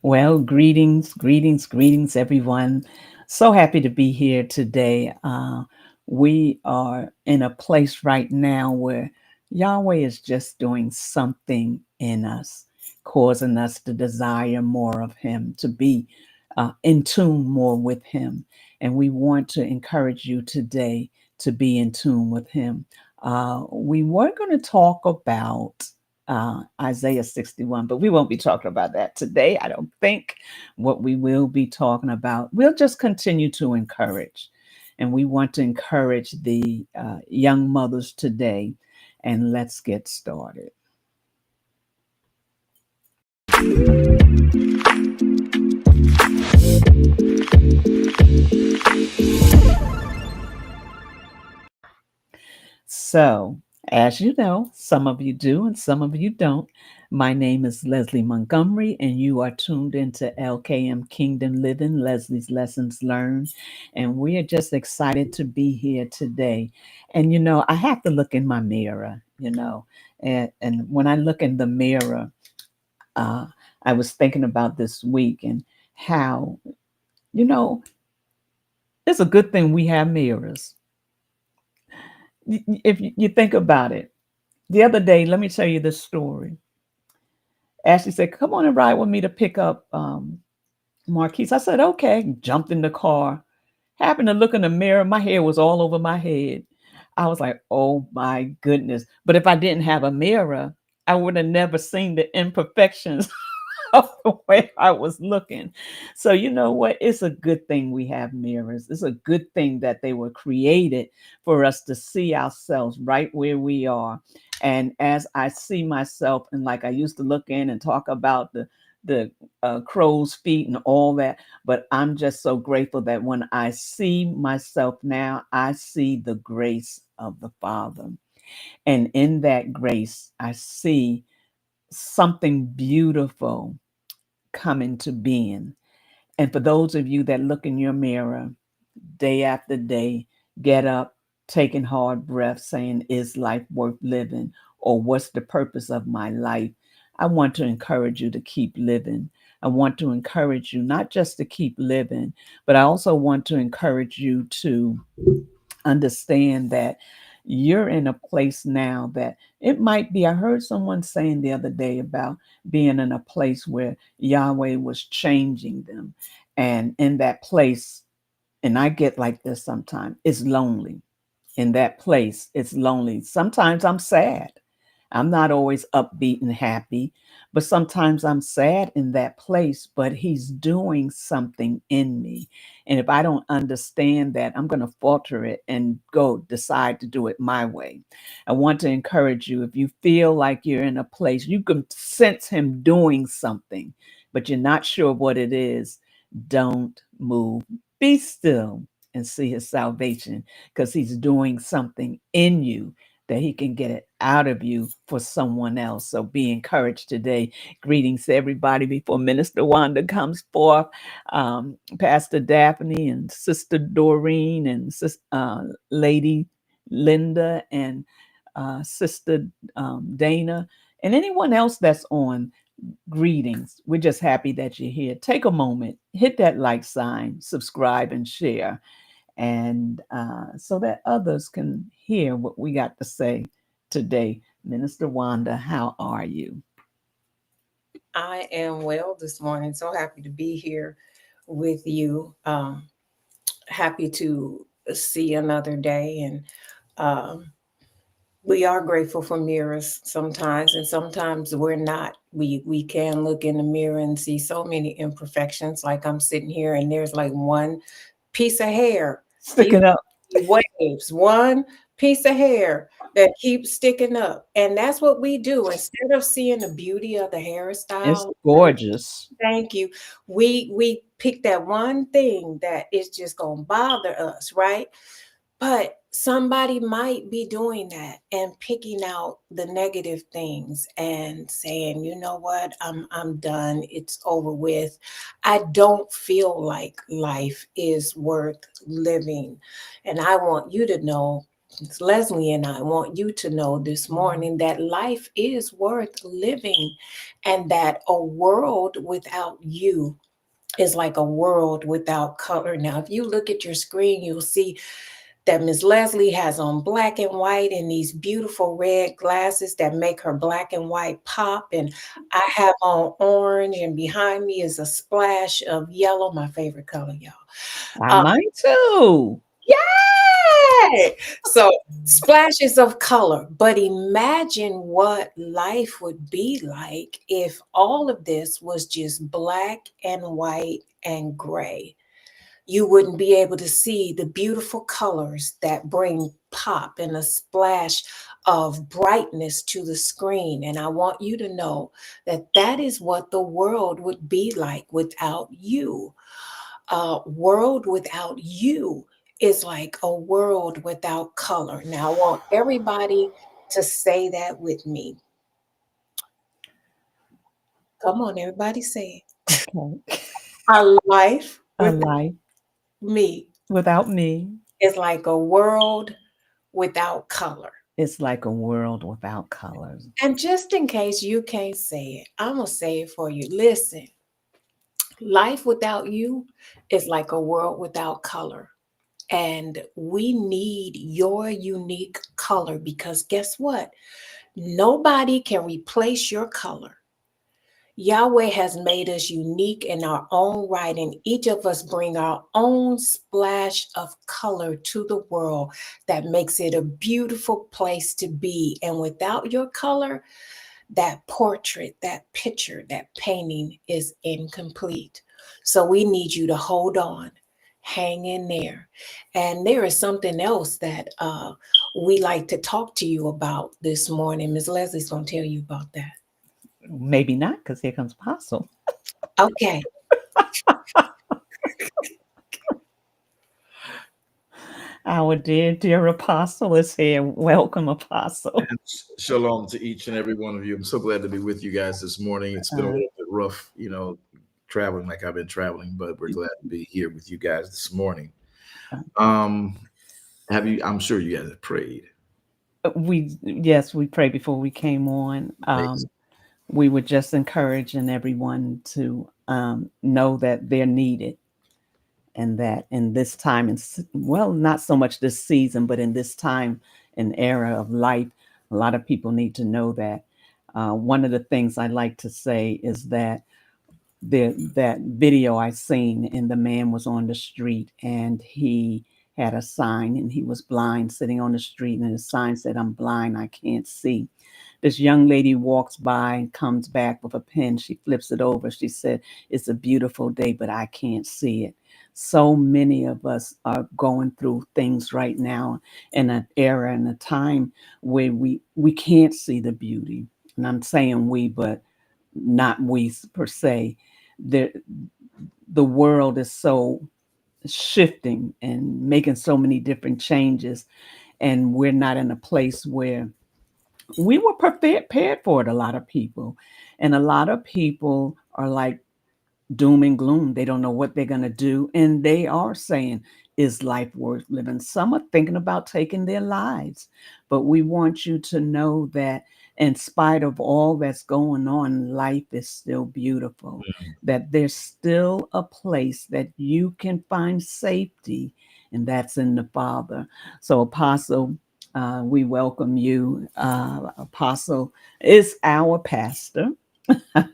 Well, greetings, everyone. So happy to be here today. We are in a place right now where Yahweh is just doing something in us, causing us to desire more of Him, to be in tune more with Him. And we want to encourage you today to be in tune with Him. We were going to talk about Isaiah 61, but we won't be talking about that today, I don't think. What we will be talking about, we'll just continue to encourage. And we want to encourage the young mothers today. And let's get started. So, as you know, some of you do and some of you don't. My name is Leslie Montgomery, and you are tuned into LKM Kingdom Living, Leslie's Lessons Learned. And we are just excited to be here today. And, I have to look in my mirror, and when I look in the mirror, uh, I was thinking about this week and how, you know, it's a good thing we have mirrors. If you think about it, the other day, let me tell you this story. Ashley said, "Come on and ride with me to pick up Marquise." I said, "Okay." Jumped in the car. Happened to look in the mirror. My hair was all over my head. I was like, "Oh my goodness!" But if I didn't have a mirror, I would have never seen the imperfections of the way I was looking. So, you know what? It's a good thing we have mirrors. It's a good thing that they were created for us to see ourselves right where we are. And as I see myself, and like I used to look in and talk about the crow's feet and all that, but I'm just so grateful that when I see myself now, I see the grace of the Father. And in that grace, I see something beautiful come into being. And for those of you that look in your mirror day after day, get up, taking hard breaths, saying, "Is life worth living?" Or "What's the purpose of my life?" I want to encourage you to keep living. I want to encourage you not just to keep living, but I also want to encourage you to understand that you're in a place now that it might be. I heard someone saying the other day about being in a place where Yahweh was changing them. And in that place, and I get like this sometimes, it's lonely. In that place, it's lonely. Sometimes I'm sad. I'm not always upbeat and happy, but sometimes I'm sad in that place, but he's doing something in me. And if I don't understand that, I'm going to falter it and go decide to do it my way. I want to encourage you, if you feel like you're in a place, you can sense him doing something, but you're not sure what it is, don't move. Be still and see his salvation, because he's doing something in you that he can get it out of you for someone else. So be encouraged today. Greetings to everybody before Minister Wanda comes forth. Pastor Daphne and Sister Doreen and Lady Linda and Sister Dana and anyone else that's on. Greetings. We're just happy that you're here. Take a moment, hit that like sign, subscribe, and share, and so that others can hear what we got to say today. Minister Wanda, how are you? I am well this morning. So happy to be here with you. Happy to see another day. And we are grateful for mirrors sometimes, and sometimes we're not. We can look in the mirror and see so many imperfections. Like I'm sitting here and there's like one piece of hair, Sticking even up. waves, one piece of hair that keeps sticking up. And that's what we do. Instead of seeing the beauty of the It's hairstyle, gorgeous. thank you. We pick that one thing that is just gonna bother us, right? But somebody might be doing that and picking out the negative things and saying, you know what, I'm done. It's over with. I don't feel like life is worth living. And I want you to know It's Leslie and I want you to know this morning that life is worth living and that a world without you is like a world without color. Now, if you look at your screen, you'll see that Miss Leslie has on black and white and these beautiful red glasses that make her black and white pop. And I have on orange, and behind me is a splash of yellow, my favorite color, y'all. I might too. Yay! So splashes of color. But imagine what life would be like if all of this was just black and white and gray. You wouldn't be able to see the beautiful colors that bring pop and a splash of brightness to the screen. And I want you to know that that is what the world would be like without you. A world without you is like a world without color. Now, I want everybody to say that with me. Come on, everybody say it. Okay. Our life A with life me without me is like a world without color. is like a world without colors. And just in case you can't say it, I'm going to say it for you. Listen, life without you is like a world without color. And we need your unique color because guess what? Nobody can replace your color. Yahweh has made us unique in our own right, and each of us bring our own splash of color to the world that makes it a beautiful place to be. And without your color, that portrait, that picture, that painting is incomplete. So we need you to hold on, hang in there. And there is something else that we like to talk to you about this morning. Ms. Leslie's going to tell you about that. Maybe not, because here comes Apostle. Okay. Our dear Apostle is here. Welcome, Apostle. And shalom to each and every one of you. I'm so glad to be with you guys this morning. It's been a little bit rough, traveling like I've been traveling, but we're glad to be here with you guys this morning. I'm sure you guys have prayed. Yes, we prayed before we came on. We were just encouraging everyone to know that they're needed, and that in this time, and well, not so much this season, but in this time and era of life, a lot of people need to know that. One of the things I like to say is that that video I seen, and the man was on the street, and he had a sign, and he was blind, sitting on the street, and the sign said, "I'm blind, I can't see." This young lady walks by and comes back with a pen. She flips it over. She said, "It's a beautiful day, but I can't see it." So many of us are going through things right now in an era and a time where we can't see the beauty. And I'm saying we, but not we per se. The world is so shifting and making so many different changes, and we're not in a place where we were prepared for it. A lot of people, and a lot of people are like doom and gloom. They don't know what they're going to do, and they are saying, is life worth living? Some are thinking about taking their lives. But we want you to know that in spite of all that's going on, life is still beautiful, that there's still a place that you can find safety, and that's in the Father. So Apostle, we welcome you. Apostle is our pastor.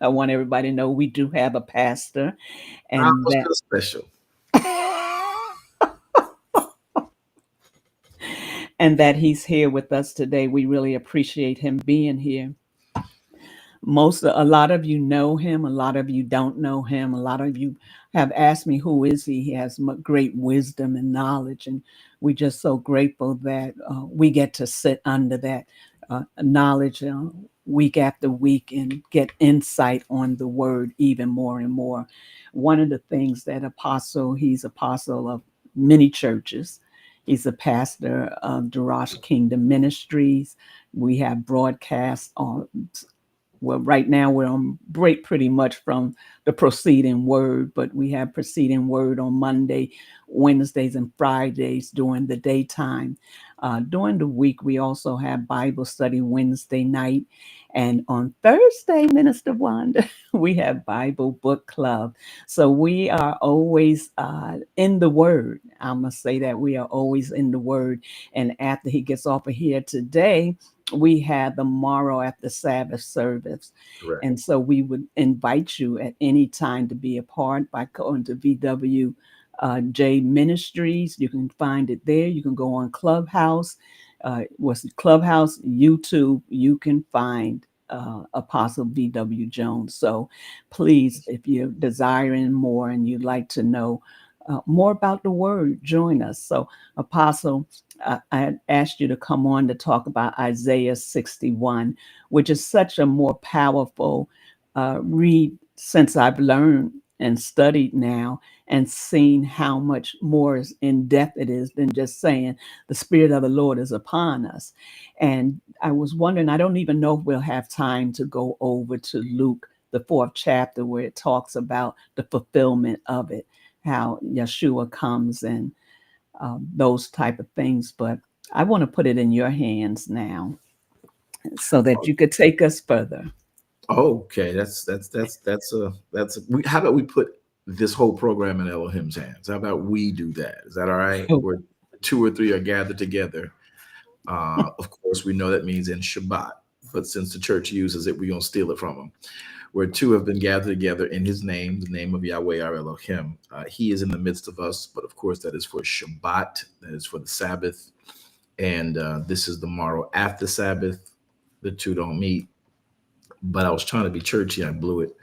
I want everybody to know we do have a pastor, and What's that special? and that he's here with us today. We really appreciate him being here. A lot of you know him, a lot of you don't know him. A lot of you have asked me, who is he? He has great wisdom and knowledge, and we're just so grateful that we get to sit under that knowledge week after week and get insight on the word even more and more. One of the things that he's apostle of many churches. He's a pastor of Darash Kingdom Ministries. We have broadcasts on, well, right now we're on break pretty much from the Proceeding Word, but we have Proceeding Word on Monday, Wednesdays, and Fridays during the daytime. During the week, we also have Bible study Wednesday night. And on Thursday, Minister Wanda, we have Bible book club. So we are always in the Word. I must say that we are always in the Word. And after he gets off of here today, we have the morrow after Sabbath service. Correct. And so we would invite you at any time to be a part by going to VW J Ministries. You can find it there. You can go on Clubhouse. What's it, Clubhouse, YouTube? You can find Apostle V.W. Jones. So please, if you're desiring more and you'd like to know more about the Word, join us. So, Apostle, I had asked you to come on to talk about Isaiah 61, which is such a more powerful read since I've learned and studied now and seen how much more in depth it is than just saying the Spirit of the Lord is upon us. And I was wondering, I don't even know if we'll have time to go over to Luke, the 4th chapter, where it talks about the fulfillment of it, how Yeshua comes and those type of things. But I want to put it in your hands now so that you could take us further. Okay, how about we put this whole program in Elohim's hands? How about we do that? Is that all right? Oh. Where 2 or 3 are gathered together. Of course, we know that means in Shabbat, but since the church uses it, we're gonna steal it from them. Where 2 have been gathered together in his name, the name of Yahweh our Elohim. He is in the midst of us, but of course that is for Shabbat, that is for the Sabbath. And this is the morrow after Sabbath. The 2 don't meet. But I was trying to be churchy, I blew it.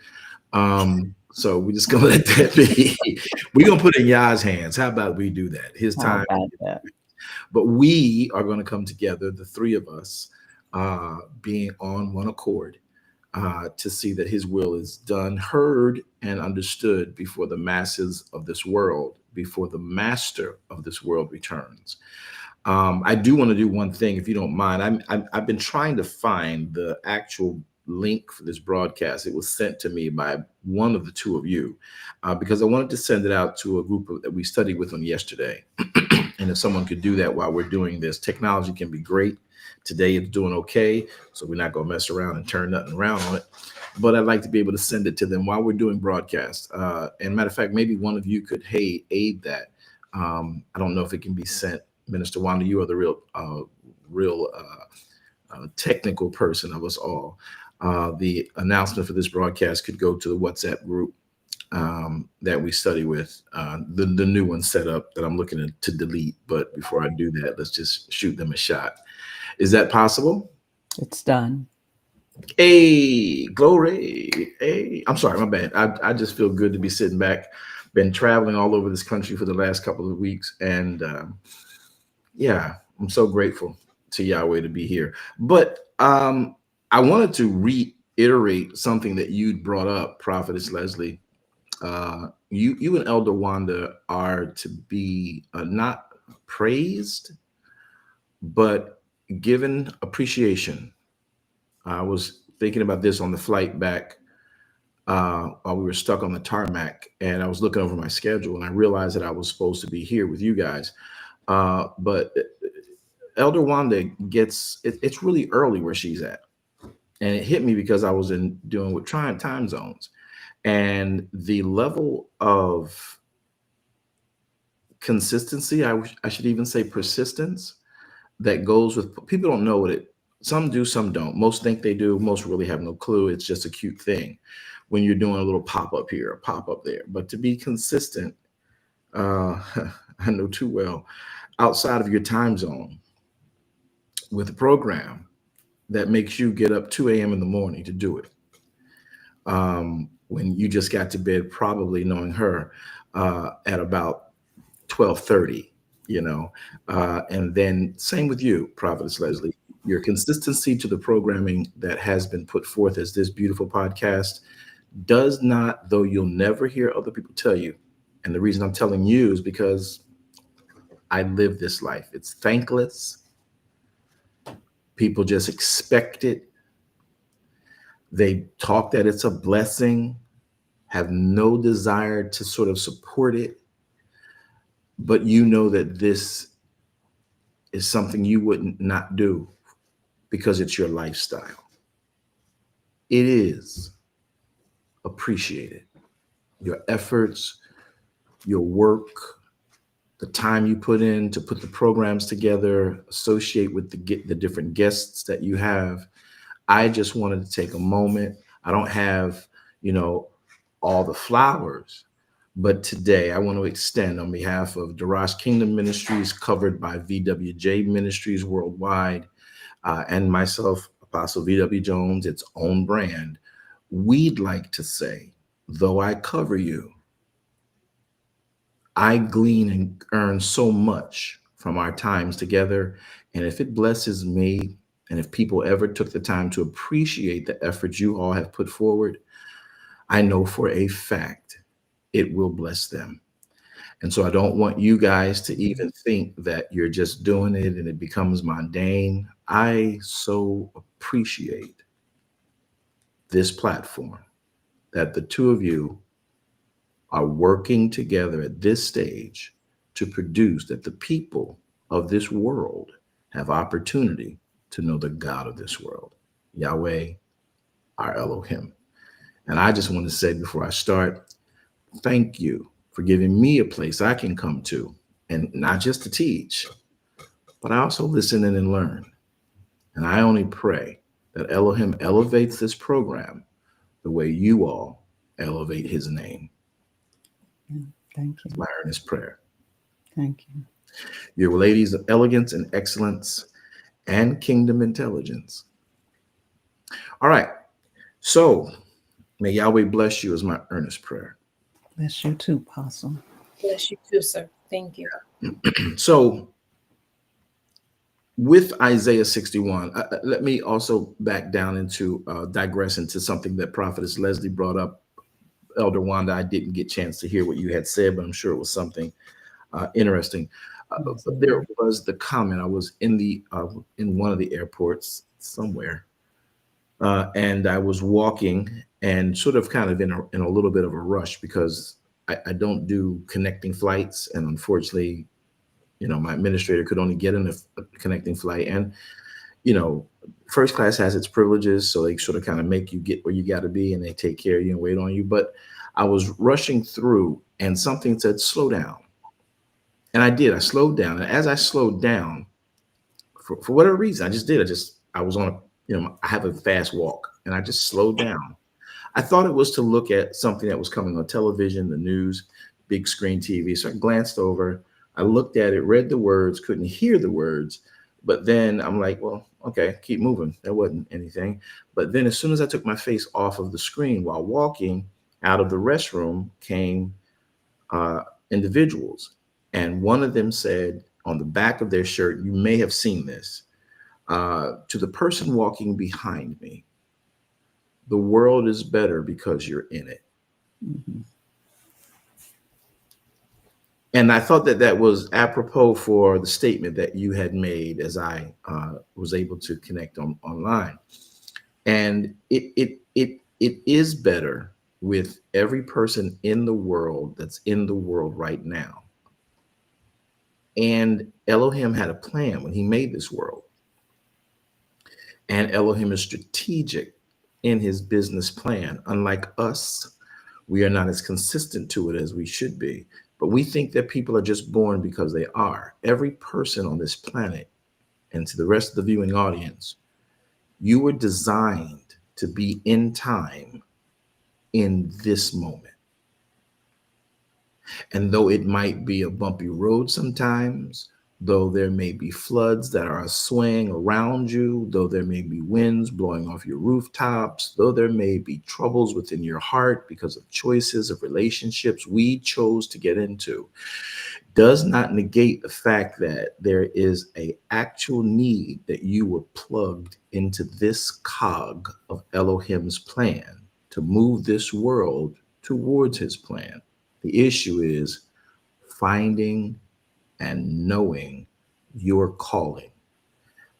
So we're just gonna let that be. We're gonna put it in Yah's hands. How about we do that? His How time. about that? But we are going to come together, the 3 of us, being on one accord, to see that his will is done, heard, and understood before the masses of this world, before the master of this world returns. I do want to do one thing, if you don't mind. I've been trying to find the actual link for this broadcast. It was sent to me by one of the 2 of you, because I wanted to send it out to a group that we studied with on yesterday. And if someone could do that while we're doing this, technology can be great. Today it's doing okay, so we're not going to mess around and turn nothing around on it. But I'd like to be able to send it to them while we're doing broadcast. And matter of fact, maybe one of you could aid that. I don't know if it can be sent. Minister Wanda, you are the real technical person of us all. The announcement for this broadcast could go to the WhatsApp group that we study with, the new one set up that I'm looking to delete. But before I do that, let's just shoot them a shot. Is that possible? It's done. Hey, glory. Hey, I'm sorry, my bad. I just feel good to be sitting back. Been traveling all over this country for the last couple of weeks. And yeah, I'm so grateful to Yahweh to be here. But I wanted to reiterate something that you'd brought up, Prophetess Leslie. You and Elder Wanda are to be not praised, but given appreciation. I was thinking about this on the flight back while we were stuck on the tarmac, and I was looking over my schedule, and I realized that I was supposed to be here with you guys. But Elder Wanda it's really early where she's at, and it hit me because I was doing with trying time zones. And the level of consistency, I should even say persistence, that goes with people don't know what it. Some do, some don't. Most think they do. Most really have no clue. It's just a cute thing when you're doing a little pop up here, a pop up there. But to be consistent, I know too well, outside of your time zone with a program that makes you get up 2 a.m. in the morning to do it. When you just got to bed, probably knowing her at about 12:30, and then same with you, Prophetess Leslie, your consistency to the programming that has been put forth as this beautiful podcast does not, though you'll never hear other people tell you. And the reason I'm telling you is because I live this life. It's thankless. People just expect it. They talk that it's a blessing, have no desire to sort of support it. But you know that this is something you wouldn't not do because it's your lifestyle. It is appreciated. Your efforts, your work, the time you put in to put the programs together, associate with the different guests that you have. I just wanted to take a moment. I don't have, all the flowers, but today I want to extend on behalf of Darash Kingdom Ministries, covered by VWJ Ministries Worldwide, and myself, Apostle VW Jones, its own brand. We'd like to say, though I cover you, I glean and earn so much from our times together. And if it blesses me, and if people ever took the time to appreciate the efforts you all have put forward, I know for a fact it will bless them. And so I don't want you guys to even think that you're just doing it and it becomes mundane. I so appreciate this platform that the two of you are working together at this stage to produce, that the people of this world have opportunity to know the God of this world, Yahweh, our Elohim. And I just want to say before I start, thank you for giving me a place I can come to, and not just to teach, but I also listen in and learn. And I only pray that Elohim elevates this program the way you all elevate his name. Thank you. My earnest prayer. Thank you. You're ladies of elegance and excellence and kingdom intelligence. All right. So may Yahweh bless you is my earnest prayer. Bless you too, Apostle. Bless you too, sir. Thank you. So with Isaiah 61, let me also back down into digress into something that Prophetess Leslie brought up. Elder Wanda, I didn't get a chance to hear what you had said, but I'm sure it was something interesting. But there was the comment. I was in one of the airports somewhere, and I was walking and sort of kind of in a little bit of a rush because I don't do connecting flights, and unfortunately, my administrator could only get in a connecting flight, and first class has its privileges, so they sort of kind of make you get where you got to be, and they take care of you and wait on you. But I was rushing through, and something said, slow down. And I did. I slowed down. And as I slowed down, for whatever reason, I just did. I was on I have a fast walk, and I just slowed down. I thought it was to look at something that was coming on television, the news, big screen TV. So I glanced over. I looked at it, read the words, couldn't hear the words. But then I'm like, well, okay, keep moving. There wasn't anything. But then as soon as I took my face off of the screen while walking, out of the restroom came individuals. And one of them said on the back of their shirt, you may have seen this, to the person walking behind me, the world is better because you're in it. Mm-hmm. And I thought that was apropos for the statement that you had made as I was able to connect online. And it is better with every person in the world that's in the world right now. And Elohim had a plan when he made this world. And Elohim is strategic in his business plan. Unlike us, we are not as consistent to it as we should be. But we think that people are just born because they are. Every person on this planet, and to the rest of the viewing audience, you were designed to be in time in this moment. And though it might be a bumpy road sometimes, though there may be floods that are swaying around you, though there may be winds blowing off your rooftops, though there may be troubles within your heart because of choices of relationships we chose to get into, does not negate the fact that there is an actual need that you were plugged into this cog of Elohim's plan to move this world towards his plan. The issue is finding and knowing your calling.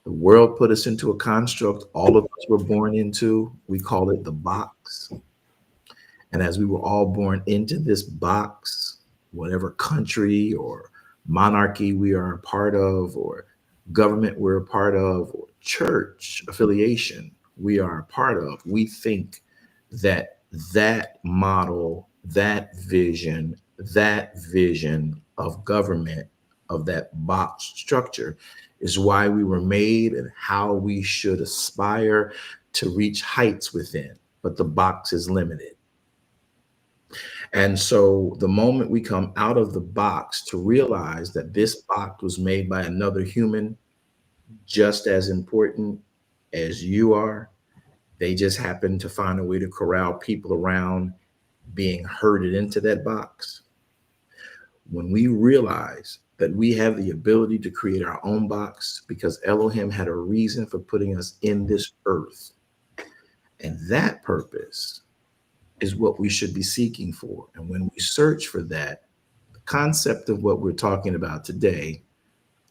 The world put us into a construct all of us were born into. We call it the box. And as we were all born into this box, whatever country or monarchy we are a part of, or government we're a part of, or church affiliation we are a part of, we think that that model, that vision of government, of that box structure, is why we were made and how we should aspire to reach heights within. But the box is limited. And so the moment we come out of the box to realize that this box was made by another human just as important as you are, they just happen to find a way to corral people around being herded into that box. When we realize that we have the ability to create our own box because Elohim had a reason for putting us in this earth, and that purpose is what we should be seeking for. And when we search for that, the concept of what we're talking about today,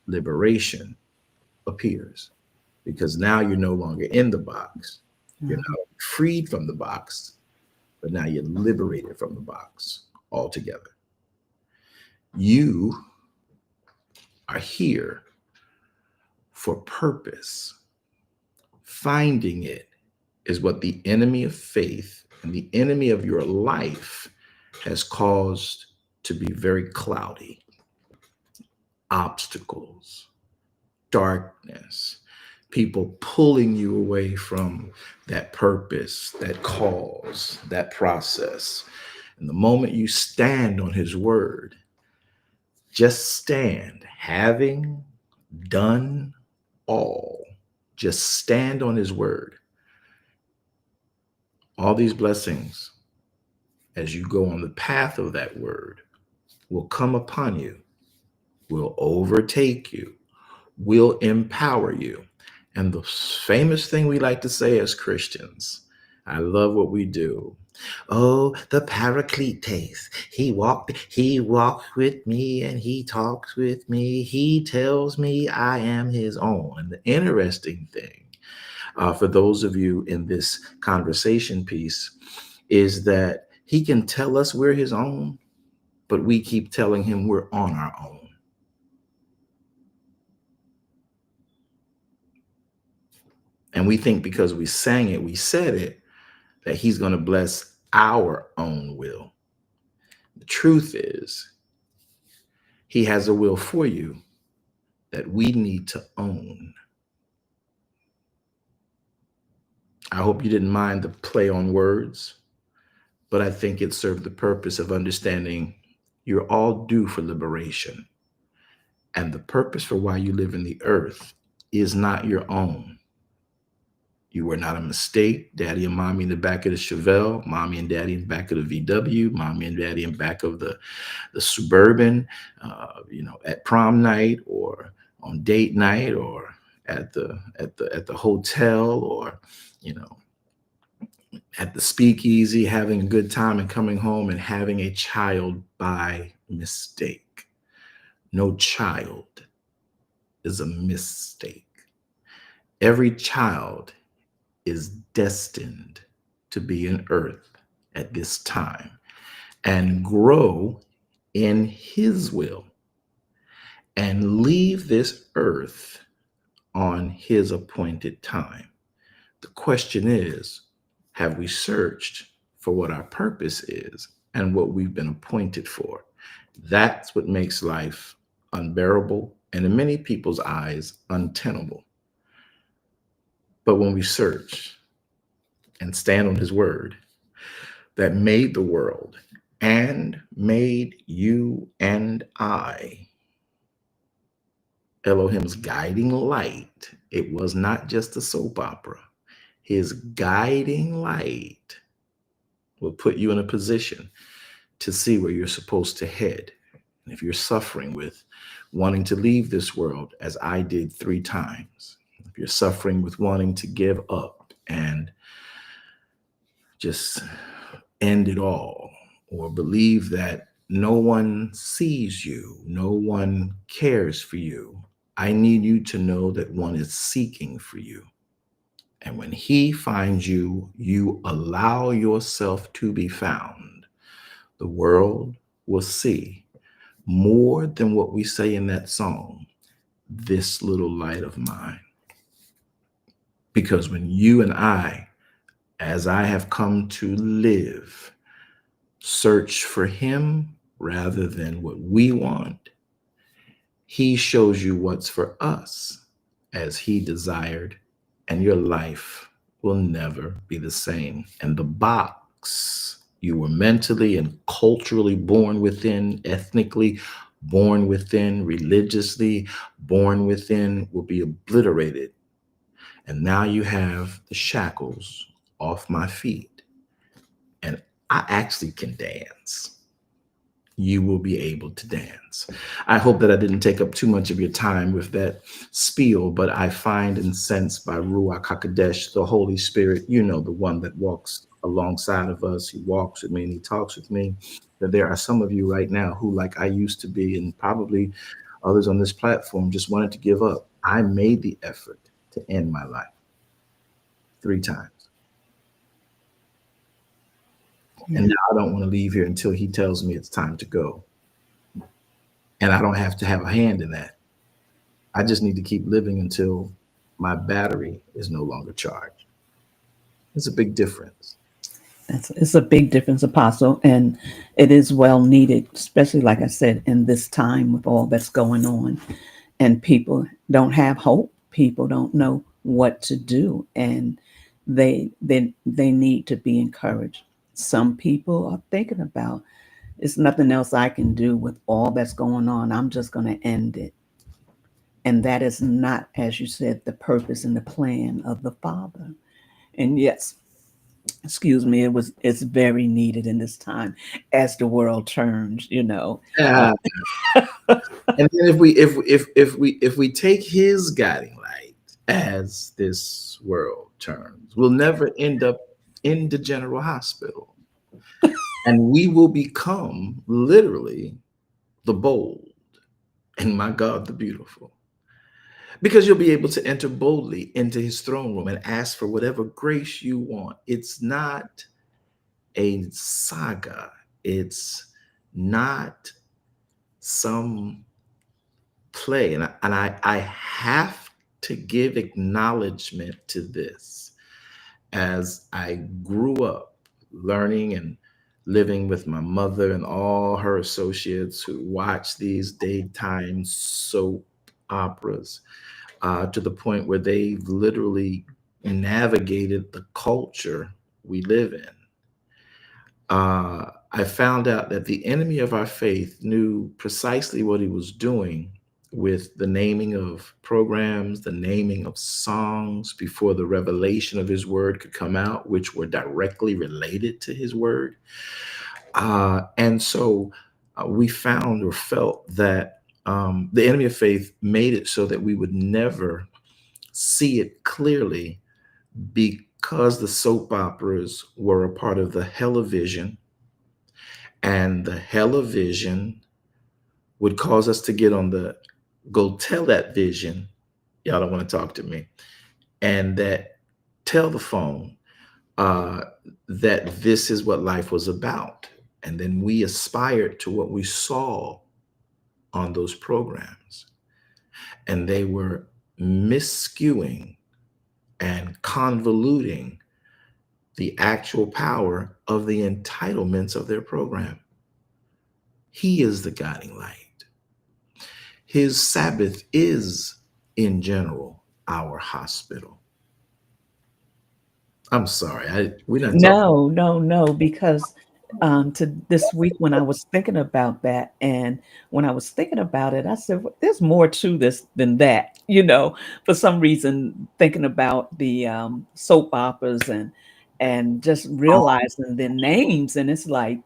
liberation, appears, because now you're no longer in the box. You're not freed from the box, but now you're liberated from the box altogether. You are here for purpose. Finding it is what the enemy of faith and the enemy of your life has caused to be very cloudy. Obstacles, darkness, people pulling you away from that purpose, that cause, that process. And the moment you stand on his word, just stand, having done all, just stand on his word. All these blessings, as you go on the path of that word, will come upon you, will overtake you, will empower you. And the famous thing we like to say as Christians, I love what we do. Oh, the Paracletes, he walks with me and he talks with me. He tells me I am his own. And the interesting thing, for those of you in this conversation piece, is that he can tell us we're his own, but we keep telling him we're on our own. And we think because we sang it, we said it, that he's going to bless our own will. The truth is, he has a will for you that we need to own. I hope you didn't mind the play on words, but I think it served the purpose of understanding you're all due for liberation. And the purpose for why you live in the earth is not your own. You were not a mistake. Daddy and mommy in the back of the Chevelle, mommy and daddy in the back of the VW, mommy and daddy in the back of the Suburban, at prom night or on date night or at the hotel or, at the speakeasy, having a good time and coming home and having a child by mistake. No child is a mistake. Every child is destined to be in earth at this time and grow in his will and leave this earth on his appointed time. The question is, have we searched for what our purpose is and what we've been appointed for? That's what makes life unbearable and in many people's eyes, untenable. But when we search and stand on his word that made the world and made you and I, Elohim's guiding light, it was not just a soap opera. His guiding light will put you in a position to see where you're supposed to head. And if you're suffering with wanting to leave this world, as I did 3 times, if you're suffering with wanting to give up and just end it all, or believe that no one sees you, no one cares for you, I need you to know that one is seeking for you. And when he finds you, you allow yourself to be found. The world will see more than what we say in that song. this little light of mine. Because when you and I, as I have come to live, search for him rather than what we want, he shows you what's for us as he desired, and your life will never be the same. And the box you were mentally and culturally born within, ethnically born within, religiously born within, will be obliterated. And now you have the shackles off my feet, and I actually can dance. You will be able to dance. I hope that I didn't take up too much of your time with that spiel, but I find and sense by Ruach HaKodesh, the Holy Spirit, you know, the one that walks alongside of us, he walks with me and he talks with me, that there are some of you right now who, like I used to be, and probably others on this platform, just wanted to give up. I made the effort to end my life 3 times. And now I don't want to leave here until he tells me it's time to go. And I don't have to have a hand in that. I just need to keep living until my battery is no longer charged. It's a big difference. It's a big difference, Apostle, and it is well needed, especially, like I said, in this time with all that's going on. And people don't have hope. People don't know what to do, and they need to be encouraged. Some people are thinking about, it's nothing else I can do with all that's going on. I'm just going to end it. And that is not, as you said, the purpose and the plan of the Father. And yes, excuse me, it's very needed in this time as the world turns, you know. And then if we take his guiding light as this world turns, we'll never end up in the General Hospital. And we will become literally the bold and, my God, the beautiful. Because you'll be able to enter boldly into his throne room and ask for whatever grace you want. It's not a saga. It's not some play. And I have to give acknowledgement to this. As I grew up learning and living with my mother and all her associates who watched these daytime soap operas, to the point where they literally navigated the culture we live in. I found out that the enemy of our faith knew precisely what he was doing with the naming of programs, the naming of songs before the revelation of his word could come out, which were directly related to his word. And so we found or felt that the enemy of faith made it so that we would never see it clearly, because the soap operas were a part of the Hellivision, and the Hellivision would cause us to get on the go tell that vision, y'all don't want to talk to me, and that tell the phone that this is what life was about. And then we aspired to what we saw on those programs. And they were miscuing and convoluting the actual power of the entitlements of their program. He is the guiding light. His Sabbath is, in general, our hospital. I'm sorry, we're not talking. No, because to this week when I was thinking about that, and when I was thinking about it, I said, well, there's more to this than that, you know. For some reason, thinking about the soap operas and just realizing the names, and it's like,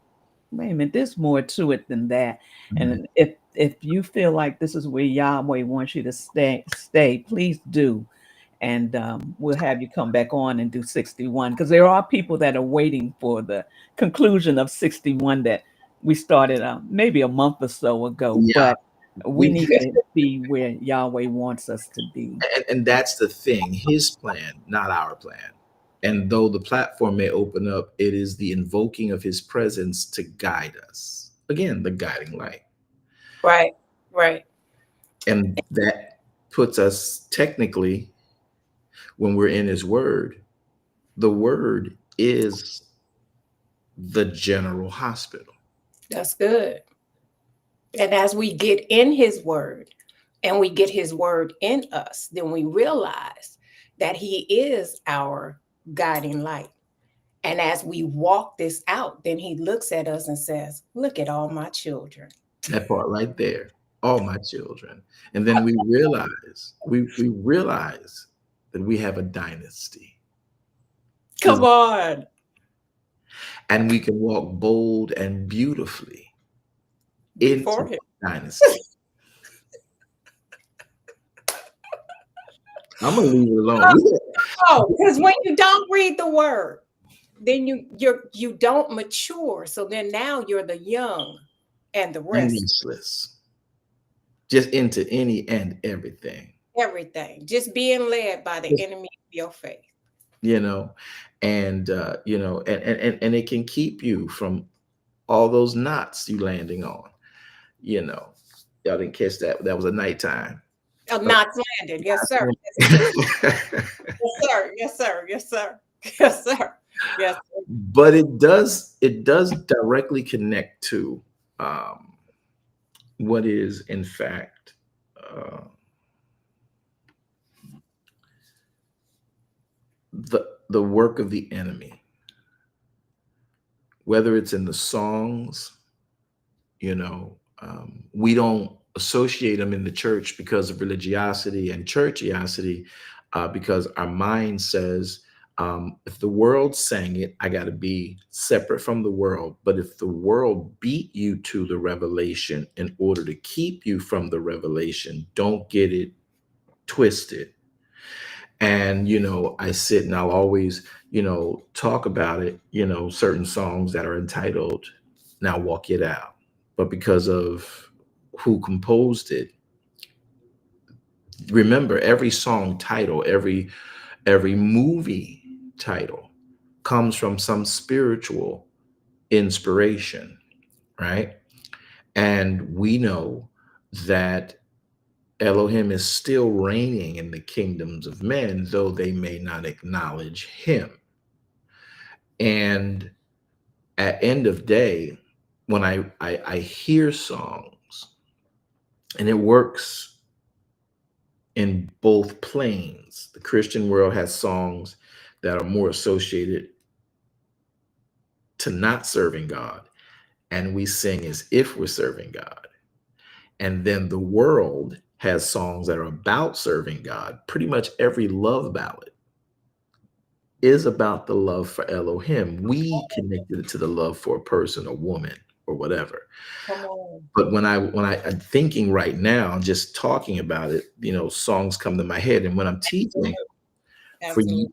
wait a minute, there's more to it than that. And if you feel like this is where Yahweh wants you to stay, please do. And we'll have you come back on and do 61, because there are people that are waiting for the conclusion of 61 that we started maybe a month or so ago. Yeah. But we need to be where Yahweh wants us to be. And that's the thing, his plan, not our plan. And though the platform may open up, it is the invoking of his presence to guide us. Again, the guiding light. Right. And puts us technically, when we're in his word, the word is the general hospital. That's good. And as we get in his word and we get his word in us, then we realize that he is our guiding light. And as we walk this out, then he looks at us and says, look at all my children. That part right there, all my children. And then we realize, we realize that we have a dynasty. Come on. And we can walk bold and beautifully Before into him. dynasty. I'm gonna leave it alone. Oh, because when you don't read the word, then you don't mature. So then now you're the young and the And rest. useless. Just into any and everything. Everything. Just being led by the enemy of your faith. You know, and you know, and it can keep you from all those knots you landing on. You know, y'all didn't catch that. That was a nighttime. Oh, not landed. Yes, sir. Yes, sir. Yes, sir. Yes, sir. Yes, sir. Yes, sir. But it does directly connect to what is in fact the work of the enemy, whether it's in the songs. You know, we don't associate them in the church because of religiosity and churchiosity, because our mind says, if the world sang it, I got to be separate from the world. But if the world beat you to the revelation in order to keep you from the revelation, don't get it twisted. And, you know, I sit and I'll always, you know, talk about it, you know, certain songs that are entitled Now Walk It Out. But because of who composed it, remember, every song title, every movie title comes from some spiritual inspiration, right? And we know that Elohim is still reigning in the kingdoms of men, though they may not acknowledge him. And at end of day, when I hear songs, and it works in both planes. The Christian world has songs that are more associated to not serving God, and we sing as if we're serving God. And then the world has songs that are about serving God. Pretty much every love ballad is about the love for Elohim. We connected it to the love for a person, a woman, or whatever. Come on. But when I'm thinking right now, just talking about it, you know, songs come to my head. And when I'm teaching, Absolutely.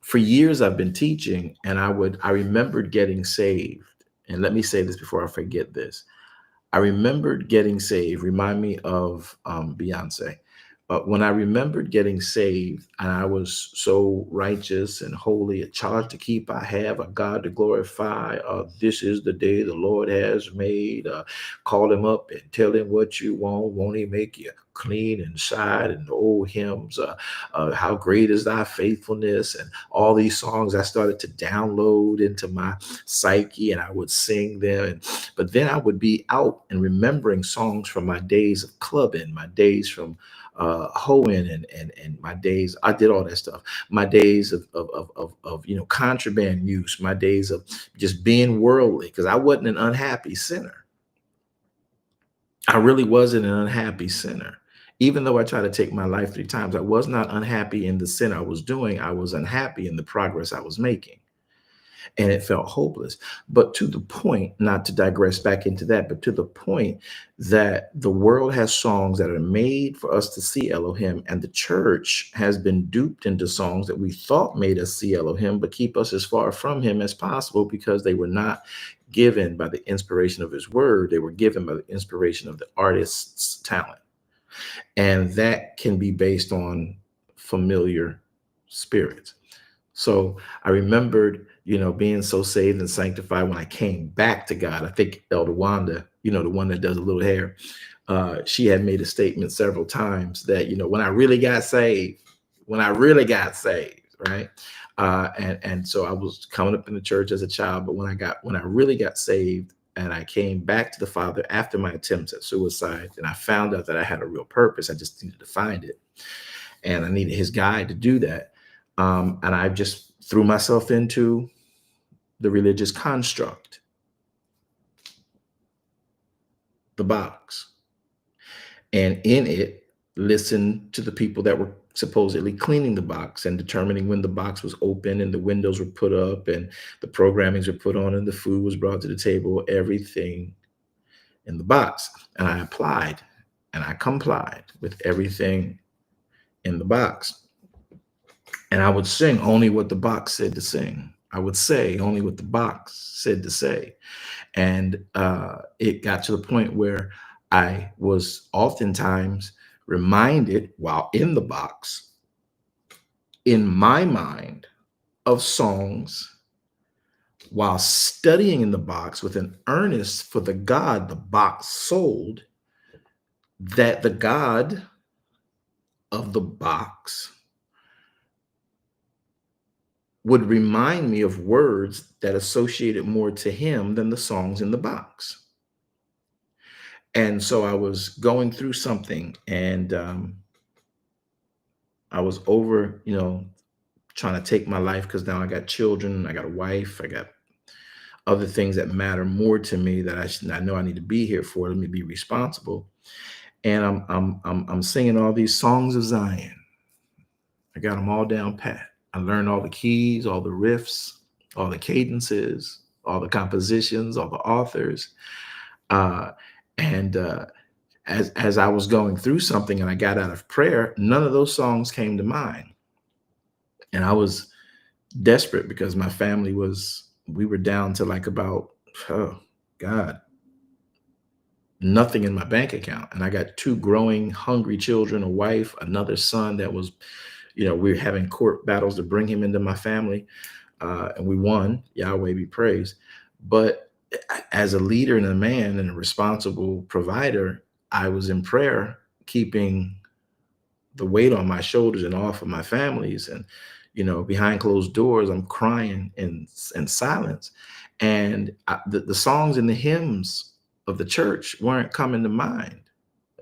for years I've been teaching, and I remembered getting saved. And let me say this before I forget this. I remembered getting saved. Remind me of Beyonce. When I remembered getting saved, and I was so righteous and holy, a charge to keep I have, a God to glorify. This is the day the Lord has made. Call him up and tell him what you want. Won't he make you clean inside? And the old hymns, how great is thy faithfulness, and all these songs I started to download into my psyche, and I would sing them. But then I would be out and remembering songs from my days of clubbing, my days from hoeing, and my days, I did all that stuff. My days of you know, contraband use, my days of just being worldly, because I wasn't an unhappy sinner. I really wasn't an unhappy sinner. Even though I tried to take my life 3 times, I was not unhappy in the sin I was doing. I was unhappy in the progress I was making. And it felt hopeless. But to the point, not to digress back into that, but to the point that the world has songs that are made for us to see Elohim, and the church has been duped into songs that we thought made us see Elohim, but keep us as far from him as possible, because they were not given by the inspiration of his word. They were given by the inspiration of the artist's talent. And that can be based on familiar spirits. So I remembered, you know, being so saved and sanctified when I came back to God. I think Elder Wanda, you know, the one that does a little hair, she had made a statement several times that, when I really got saved, right? And so I was coming up in the church as a child, but when I really got saved and I came back to the Father after my attempts at suicide, and I found out that I had a real purpose, I just needed to find it. And I needed his guide to do that. And I just threw myself into the religious construct, the box. And in it, listen to the people that were supposedly cleaning the box and determining when the box was open and the windows were put up and the programmings were put on and the food was brought to the table, everything in the box. And I applied and I complied with everything in the box. And I would sing only what the box said to sing. I would say only what the box said to say. And it got to the point where I was oftentimes reminded while in the box, in my mind, of songs while studying in the box with an earnest for the God the box sold, that the God of the box would remind me of words that associated more to him than the songs in the box. And so I was going through something, and I was over, trying to take my life because now I got children, I got a wife, I got other things that matter more to me that I know I need to be here for. Let me be responsible. And I'm singing all these songs of Zion. I got them all down pat. I learned all the keys, all the riffs, all the cadences, all the compositions, all the authors. And as I was going through something and I got out of prayer, none of those songs came to mind. And I was desperate because my family we were down to like about, oh God, nothing in my bank account. And I got 2 growing, hungry children, a wife, another son that was, we were having court battles to bring him into my family. And we won, Yahweh be praised. But as a leader and a man and a responsible provider, I was in prayer, keeping the weight on my shoulders and off of my families. And, behind closed doors, I'm crying in silence. And the songs and the hymns of the church weren't coming to mind.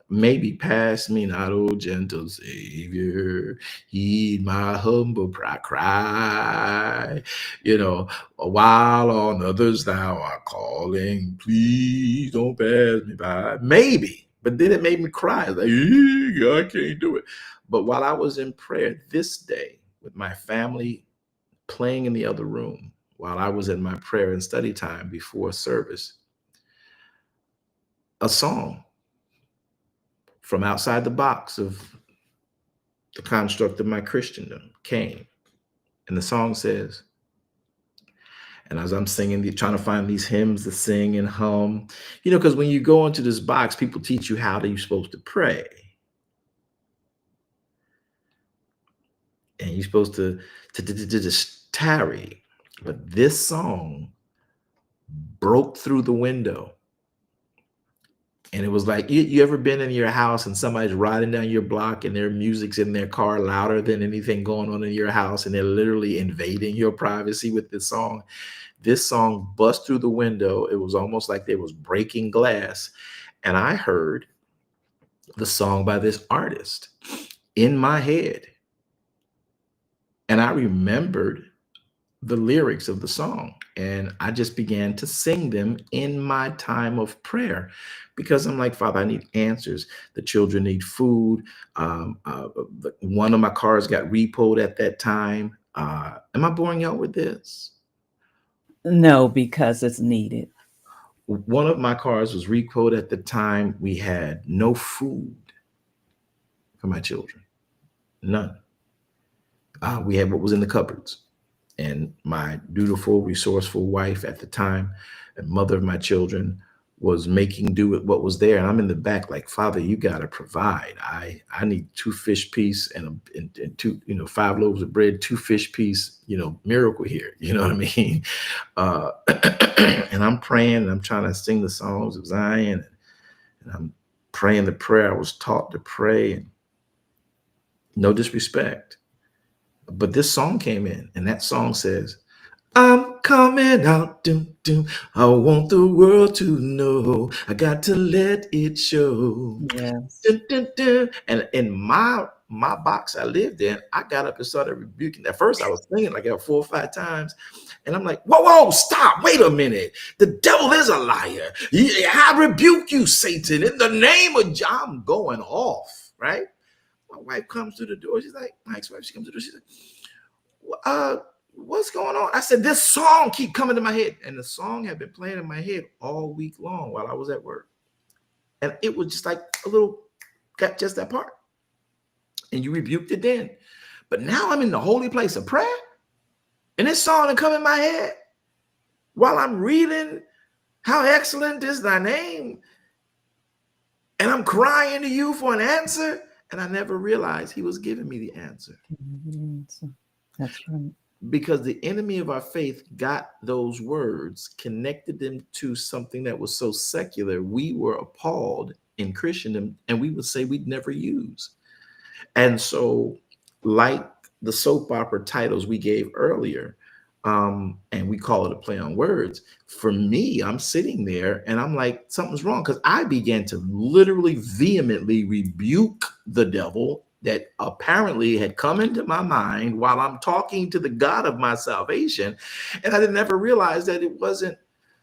Maybe pass me not, O gentle Savior, heed my humble cry. While on others thou art calling, please don't pass me by. Maybe, but then it made me cry. Like, I can't do it. But while I was in prayer this day with my family playing in the other room, while I was in my prayer and study time before service, a song from outside the box of the construct of my Christendom came. And the song says, and as I'm singing, trying to find these hymns to sing and hum, because when you go into this box, people teach you how you're supposed to pray. And you're supposed to just tarry. But this song broke through the window. And it was like, you ever been in your house and somebody's riding down your block and their music's in their car louder than anything going on in your house, and they're literally invading your privacy with this song? This song bust through the window. It was almost like they was breaking glass. And I heard the song by this artist in my head. And I remembered the lyrics of the song. And I just began to sing them in my time of prayer, because I'm like, Father, I need answers. The children need food. One of my cars got repoed at that time. Am I boring y'all with this? No, because it's needed. One of my cars was repoed at the time. We had no food for my children. None. We had what was in the cupboards. And my dutiful, resourceful wife at the time, and mother of my children, was making do with what was there. And I'm in the back like, Father, you got to provide. I need 2 fish piece and 2, 5 loaves of bread, 2 fish piece, miracle here. You know what I mean? And I'm praying and I'm trying to sing the songs of Zion. And I'm praying the prayer I was taught to pray. And no disrespect, but this song came in, and that song says, I'm coming out, doom, doom. I want the world to know. I got to let it show. Yes. Dun, dun, dun. And in my box I lived in, I got up and started rebuking. At first I was singing like 4 or 5 times, and I'm like, whoa, stop, wait a minute. The devil is a liar. I rebuke you, Satan, in the name of John. I'm going off, right? My wife comes through the door. She's like, my ex-wife, she comes through the door. She's like, what's going on? I said, this song keep coming to my head. And the song had been playing in my head all week long while I was at work. And it was just like a little, got just that part. And you rebuked it then. But now I'm in the holy place of prayer. And this song had come in my head while I'm reading, how excellent is thy name. And I'm crying to you for an answer. And I never realized he was giving me the answer. That's right. Because the enemy of our faith got those words, connected them to something that was so secular, we were appalled in Christendom, and we would say we'd never use. And so, like the soap opera titles we gave earlier, and we call it a play on words, for me, I'm sitting there and I'm like, something's wrong, because I began to literally vehemently rebuke the devil that apparently had come into my mind while I'm talking to the God of my salvation. And I didn't ever realize that it wasn't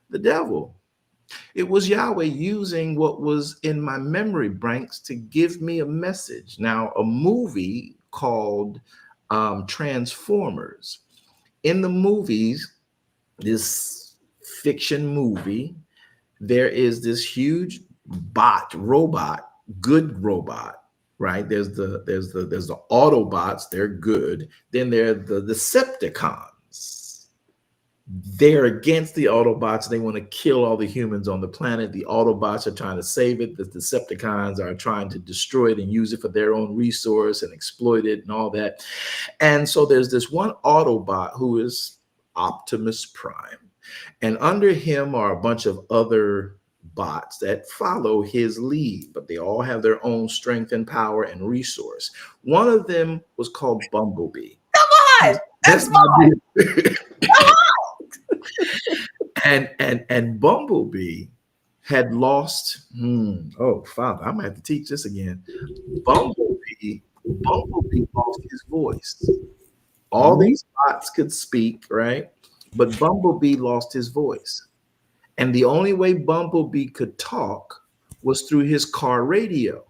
the devil. It was Yahweh using what was in my memory banks to give me a message. Now, a movie called Transformers. In the movies, this fiction movie, there is this huge robot, good robot, right? There's the Autobots, they're good. Then there are the Decepticons. They're against the Autobots. They want to kill all the humans on the planet. The Autobots are trying to save it. The Decepticons are trying to destroy it and use it for their own resource and exploit it and all that. And so there's this one Autobot who is Optimus Prime. And under him are a bunch of other bots that follow his lead, but they all have their own strength and power and resource. One of them was called Bumblebee. Come on, that's fine. And Bumblebee had lost. Oh, Father, I'm gonna have to teach this again. Bumblebee lost his voice. All these bots could speak, right? But Bumblebee lost his voice. And the only way Bumblebee could talk was through his car radio.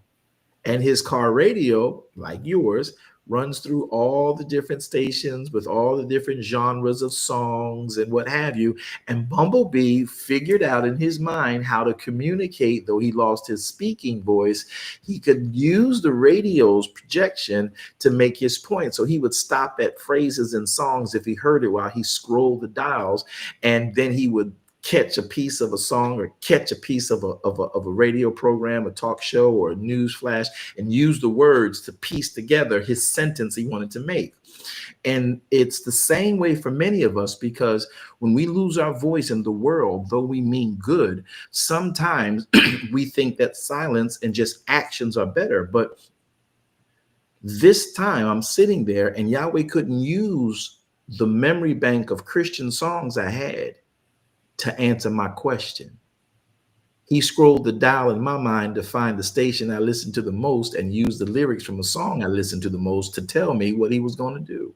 And his car radio, like yours, runs through all the different stations with all the different genres of songs and what have you. And Bumblebee figured out in his mind how to communicate. Though he lost his speaking voice, he could use the radio's projection to make his point. So he would stop at phrases and songs if he heard it while he scrolled the dials, and then he would catch a piece of a song or catch a piece of a radio program, a talk show, or a news flash, and use the words to piece together his sentence he wanted to make. And it's the same way for many of us, because when we lose our voice in the world, though we mean good, sometimes we think that silence and just actions are better. But this time I'm sitting there and Yahweh couldn't use the memory bank of Christian songs I had to answer my question. He scrolled the dial in my mind to find the station I listened to the most and used the lyrics from a song I listened to the most to tell me what he was going to do.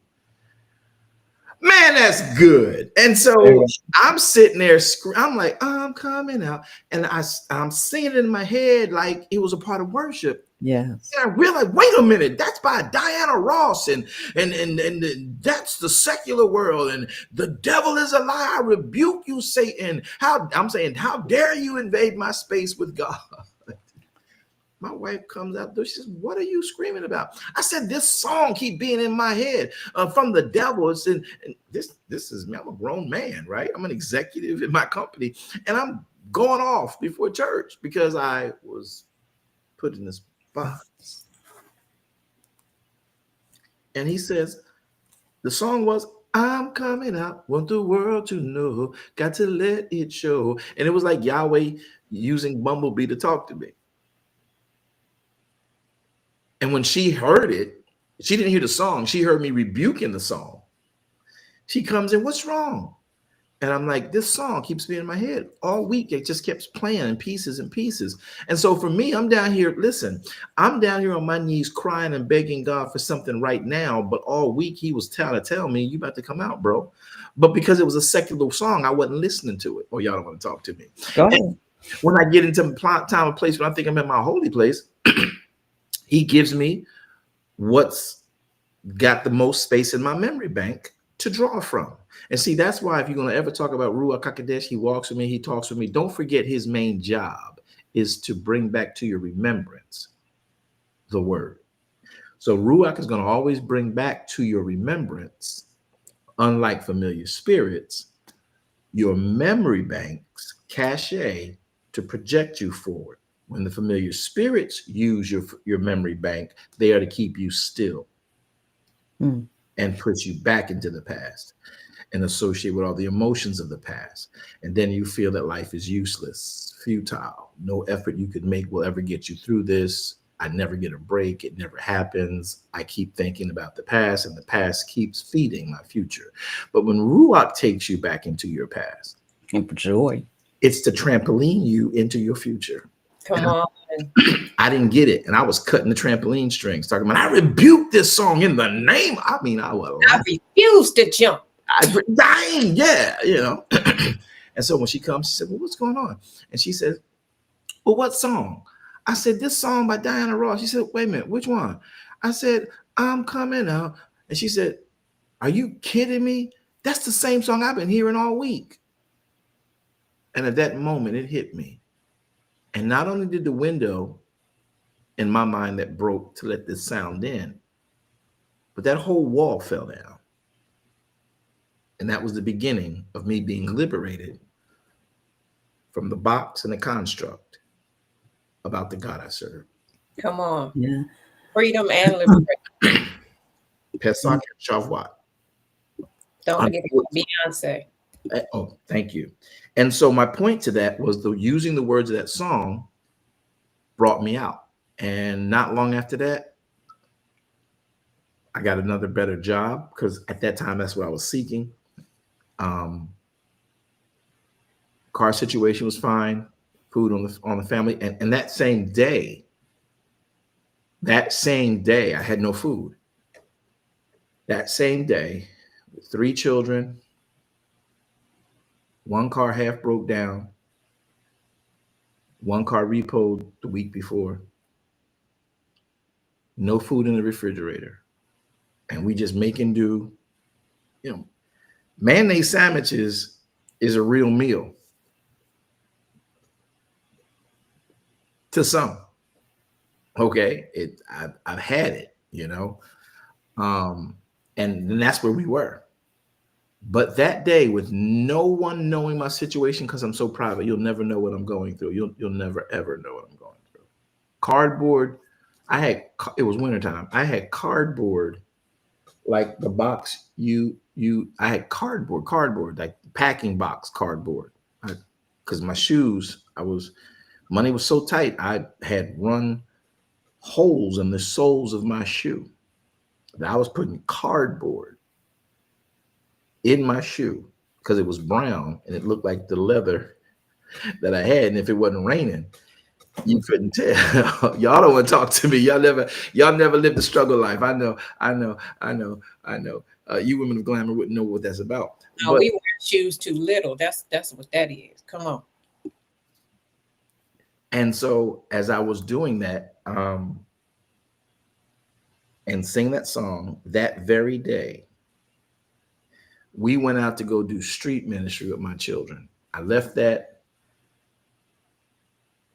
Man, that's good. And so I'm sitting there, I'm like, I'm coming out. And I'm singing it in my head like it was a part of worship. Yes. And I realized, wait a minute, that's by Diana Ross, and that's the secular world, and the devil is a lie. I rebuke you, Satan. How dare you invade my space with God? My wife comes out there, she says, what are you screaming about? I said, this song keep being in my head from the devil. It's in, and this is me. I'm a grown man, right? I'm an executive in my company, and I'm going off before church because I was put in this box. And he says, the song was, I'm coming out, want the world to know, got to let it show. And it was like Yahweh using Bumblebee to talk to me. And when she heard it, she didn't hear the song. She heard me rebuking the song. She comes in, what's wrong? And I'm like, this song keeps being in my head all week. It just kept playing in pieces and pieces. And so for me, I'm down here, listen, I'm down here on my knees crying and begging God for something right now. But all week he was trying to tell me, you about to come out, bro. But because it was a secular song, I wasn't listening to it. Oh, y'all don't want to talk to me. Go ahead. When I get into time and place, when I think I'm in my holy place, he gives me what's got the most space in my memory bank to draw from. And see, that's why if you're going to ever talk about Ruach HaKodesh, he walks with me, he talks with me. Don't forget his main job is to bring back to your remembrance the word. So Ruach is going to always bring back to your remembrance, unlike familiar spirits, your memory banks cache to project you forward. When the familiar spirits use your memory bank, they are to keep you still and push you back into the past and associate with all the emotions of the past. And then you feel that life is useless, futile. No effort you could make will ever get you through this. I never get a break. It never happens. I keep thinking about the past, and the past keeps feeding my future. But when Ruach takes you back into your past, And for joy. it's to trampoline you into your future. Come on. I didn't get it. And I was cutting the trampoline strings, talking about, I rebuke this song in the name. I mean, I was. I refuse to jump. Dying, yeah, you know. And so when she comes, she said, well, what's going on? And she said, well, what song? I said, this song by Diana Ross. She said, wait a minute, which one? I said, I'm coming out. And she said, are you kidding me? That's the same song I've been hearing all week. And at that moment, it hit me. And not only did the window in my mind that broke to let this sound in, but that whole wall fell down. And that was the beginning of me being liberated from the box and the construct about the God I serve. Come on. Yeah. Freedom and liberation. Pesach and Shavuot. Don't forget Beyonce. Oh, thank you. And so my point to that was using the words of that song brought me out. And not long after that, I got another better job, because at that time, that's what I was seeking. Car situation was fine, food on the family. And that same day, I had no food. That same day, with 3 children, 1 car half broke down, 1 car repoed the week before, no food in the refrigerator. And we just making do. You know, mayonnaise sandwiches is a real meal to some. Okay, I've had it, you know, and that's where we were. But that day, with no one knowing my situation, because I'm so private, you'll never know what I'm going through. You'll never ever know what I'm going through. Cardboard. It was wintertime. I had cardboard, like the box I had cardboard, like packing box cardboard. Because my shoes, money was so tight, I had run holes in the soles of my shoe. I was putting cardboard in my shoe because it was brown and it looked like the leather that I had. And if it wasn't raining, you couldn't tell. Y'all don't want to talk to me. Y'all never lived the struggle life. I know. You women of glamour wouldn't know what that's about. No, we wear shoes too little. That's what that is. Come on. And so as I was doing that, and sing that song, that very day, we went out to go do street ministry with my children. I left that,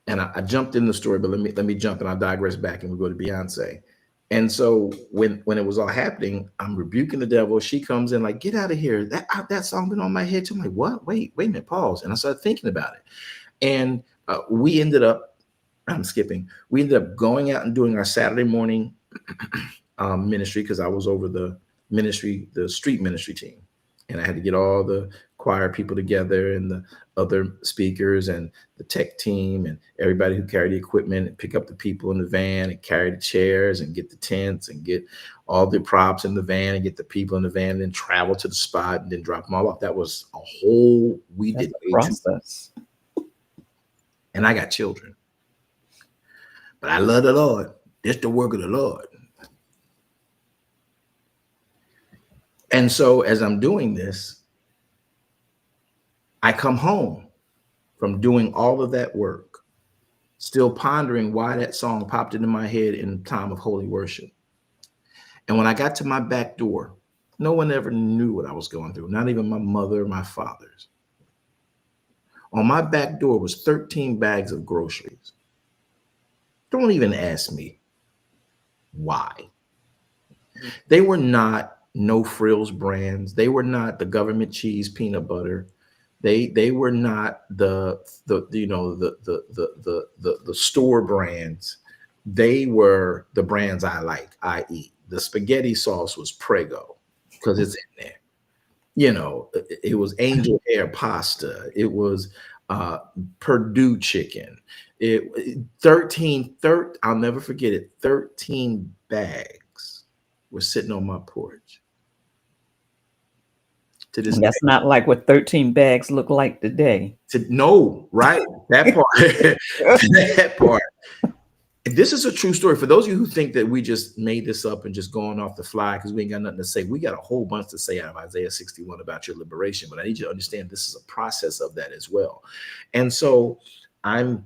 and I jumped in the story, but let me jump and I'll digress back and we go to Beyonce. And so when it was all happening, I'm rebuking the devil. She comes in like, get out of here. That song been on my head too. I'm like, what? Wait a minute, pause. And I started thinking about it. And we ended up going out and doing our Saturday morning ministry, because I was over the street ministry team. And I had to get all the choir people together and the other speakers and the tech team and everybody who carried the equipment and pick up the people in the van and carry the chairs and get the tents and get all the props in the van and get the people in the van and then travel to the spot and then drop them all off. That was a whole, we That's did a process. and I got children. But I love the Lord. It's the work of the Lord. And so as I'm doing this, I come home from doing all of that work, still pondering why that song popped into my head in time of holy worship. And when I got to my back door, no one ever knew what I was going through, not even my mother or my father's. On my back door was 13 bags of groceries. Don't even ask me why. They were not No Frills brands. They were not the government cheese peanut butter. They were not the store brands. They were the brands I like, i.e. the spaghetti sauce was Prego because it's in there. You know, it was angel hair pasta. It was Purdue chicken. I'll never forget it. 13 bags were sitting on my porch. To this And that's not like what 13 bags look like today. No, right? That part. That part. This is a true story. For those of you who think that we just made this up and just going off the fly because we ain't got nothing to say, we got a whole bunch to say out of Isaiah 61 about your liberation. But I need you to understand this is a process of that as well. And so I'm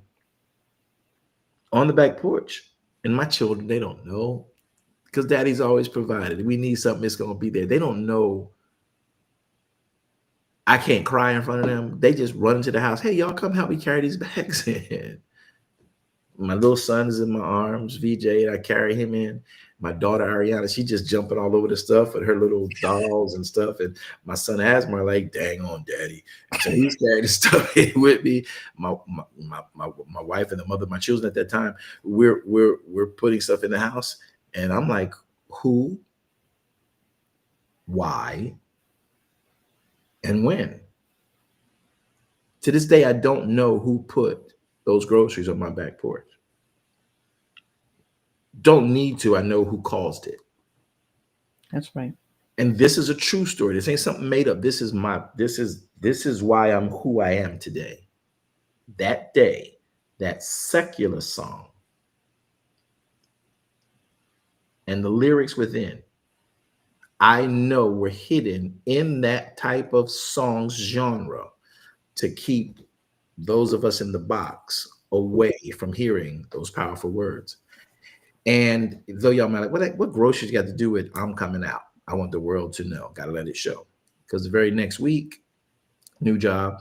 on the back porch, and my children, they don't know because daddy's always provided. We need something, it's going to be there. They don't know. I can't cry in front of them. They just run into the house. Hey, y'all come help me carry these bags in. My little son is in my arms, VJ, and I carry him in. My daughter, Ariana, she just jumping all over the stuff with her little dolls and stuff. And my son Asmar, like, dang on, daddy. So he's carrying the stuff in with me. My wife and the mother of my children at that time, we're putting stuff in the house. And I'm like, who, why, and when? To this day, I don't know who put those groceries on my back porch. Don't need to. I know who caused it. That's right. And this is a true story. This ain't something made up. This is why I'm who I am today. That day, that secular song and the lyrics within, I know were hidden in that type of songs genre to keep those of us in the box away from hearing those powerful words. And though y'all might like, what groceries got to do with I'm coming out? I want the world to know. Got to let it show. Because the very next week, new job,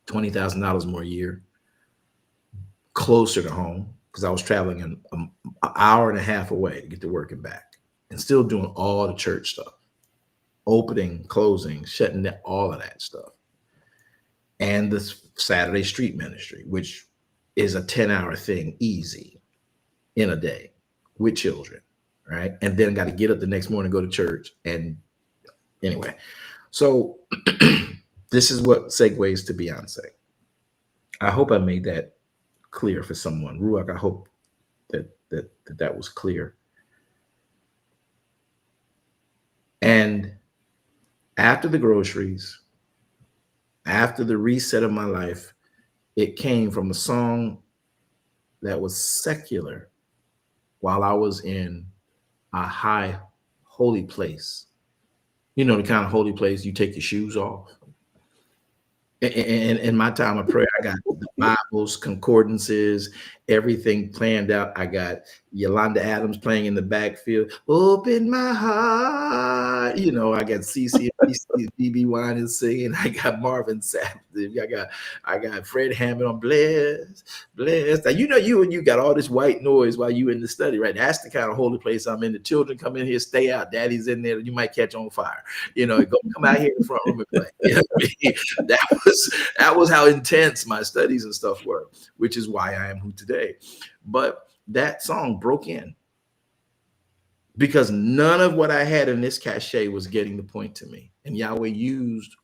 $20,000 more a year, closer to home, because I was traveling an hour and a half away to get to work and back, and still doing all the church stuff, opening, closing, shutting down, all of that stuff. And the Saturday street ministry, which is a 10-hour thing, easy in a day with children, right? And then got to get up the next morning, go to church. And anyway, so this is what segues to Beyonce. I hope I made that clear for someone. Ruach, I hope that was clear. And after the groceries, after the reset of my life, it came from a song that was secular while I was in a high holy place. You know, the kind of holy place you take your shoes off. In my time of prayer, I got the Bibles, concordances, everything planned out. I got Yolanda Adams playing in the backfield. Open my heart. You know, I got CC BB Winans singing. I got Marvin Sapp. I got Fred Hammond on Bless. Now, you know, you got all this white noise while you in the study, right? That's the kind of holy place I'm in. The children come in here, stay out. Daddy's in there. You might catch on fire. You know, come out here in the front room and play. You know what I mean? That was how intense my studies and stuff were, which is why I am who today. But that song broke in because none of what I had in this cachet was getting the point to me. And Yahweh used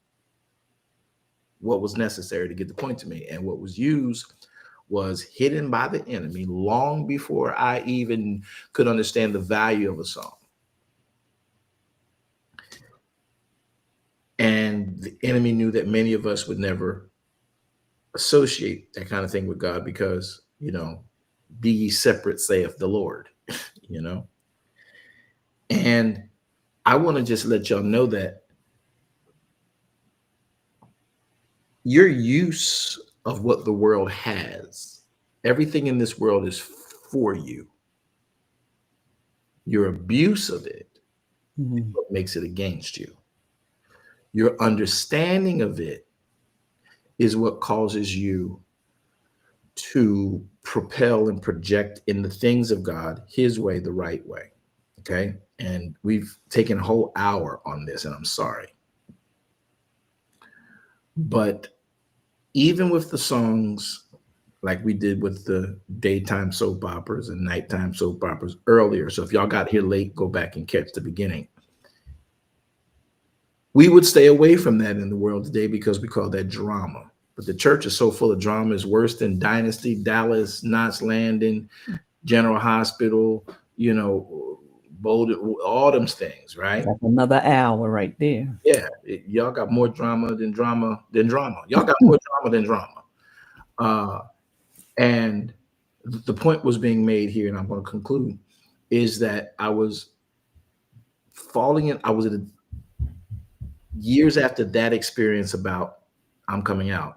what was necessary to get the point to me. And what was used was hidden by the enemy long before I even could understand the value of a song. And the enemy knew that many of us would never associate that kind of thing with God because, be ye separate, saith the Lord, And I want to just let y'all know that your use of what the world has, everything in this world is for you. Your abuse of it is what makes it against you. Your understanding of it is what causes you to propel and project in the things of God, his way, the right way. Okay. And we've taken a whole hour on this, and I'm sorry. But even with the songs, like we did with the daytime soap operas and nighttime soap operas earlier. So if y'all got here late, go back and catch the beginning. We would stay away from that in the world today because we call that drama. But the church is so full of drama, it's worse than Dynasty, Dallas, Knots Landing, General Hospital, Boulder, all them things, right? That's another hour right there. Yeah, y'all got more drama than drama than drama. Y'all got more drama than drama. And the point was being made here, and I'm going to conclude, is that I was falling in. I was at years after that experience about I'm coming out.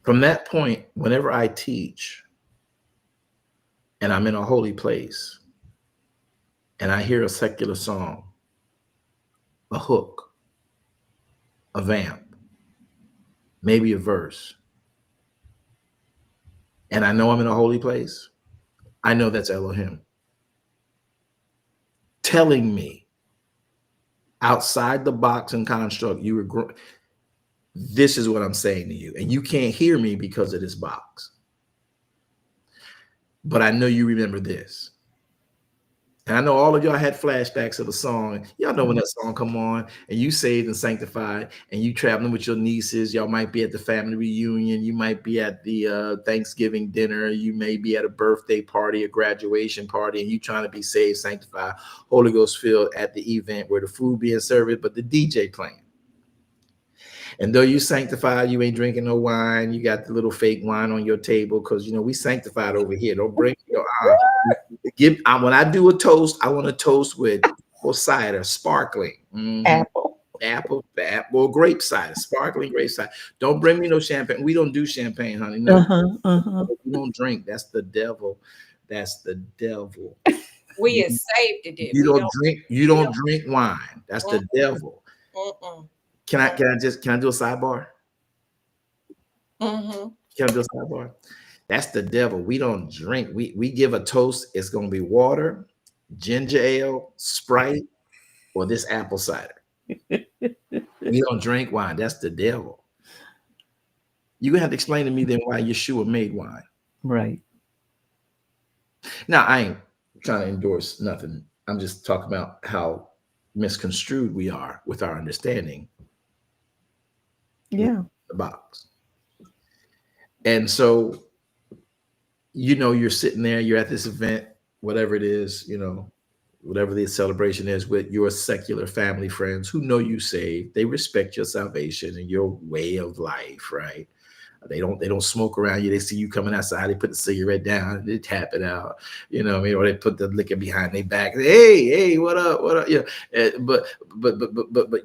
From that point, whenever I teach and I'm in a holy place and I hear a secular song, a hook, a vamp, maybe a verse, and I know I'm in a holy place, I know that's Elohim telling me outside the box and construct, this is what I'm saying to you. And you can't hear me because of this box. But I know you remember this. And I know all of y'all had flashbacks of the song. Y'all know when that song come on and you saved and sanctified and you traveling with your nieces. Y'all might be at the family reunion. You might be at the Thanksgiving dinner. You may be at a birthday party, a graduation party, and you trying to be saved, sanctified, Holy Ghost filled at the event where the food being served, but the DJ playing. And though you sanctified, you ain't drinking no wine. You got the little fake wine on your table because, we sanctified over here. Don't bring your when I do a toast, I want to toast with cider, sparkling. Apple, grape cider, sparkling grape cider. Don't bring me no champagne. We don't do champagne, honey. No, we don't drink. That's the devil. That's the devil. We are saved to do. You don't drink. You don't drink wine. That's the devil. Can I do a sidebar? Can I do a sidebar? That's the devil. We don't drink. We give a toast. It's going to be water, ginger ale, Sprite, or this apple cider. We don't drink wine. That's the devil. You're going to have to explain to me then why Yeshua made wine. Right. Now, I ain't trying to endorse nothing. I'm just talking about how misconstrued we are with our understanding. Yeah. The box. And so, you're sitting there, you're at this event, whatever it is, whatever the celebration is with your secular family friends who know you saved. They respect your salvation and your way of life, right? They don't smoke around you. They see you coming outside. They put the cigarette down. They tap it out. Or they put the liquor behind their back. Hey, what up? What up? But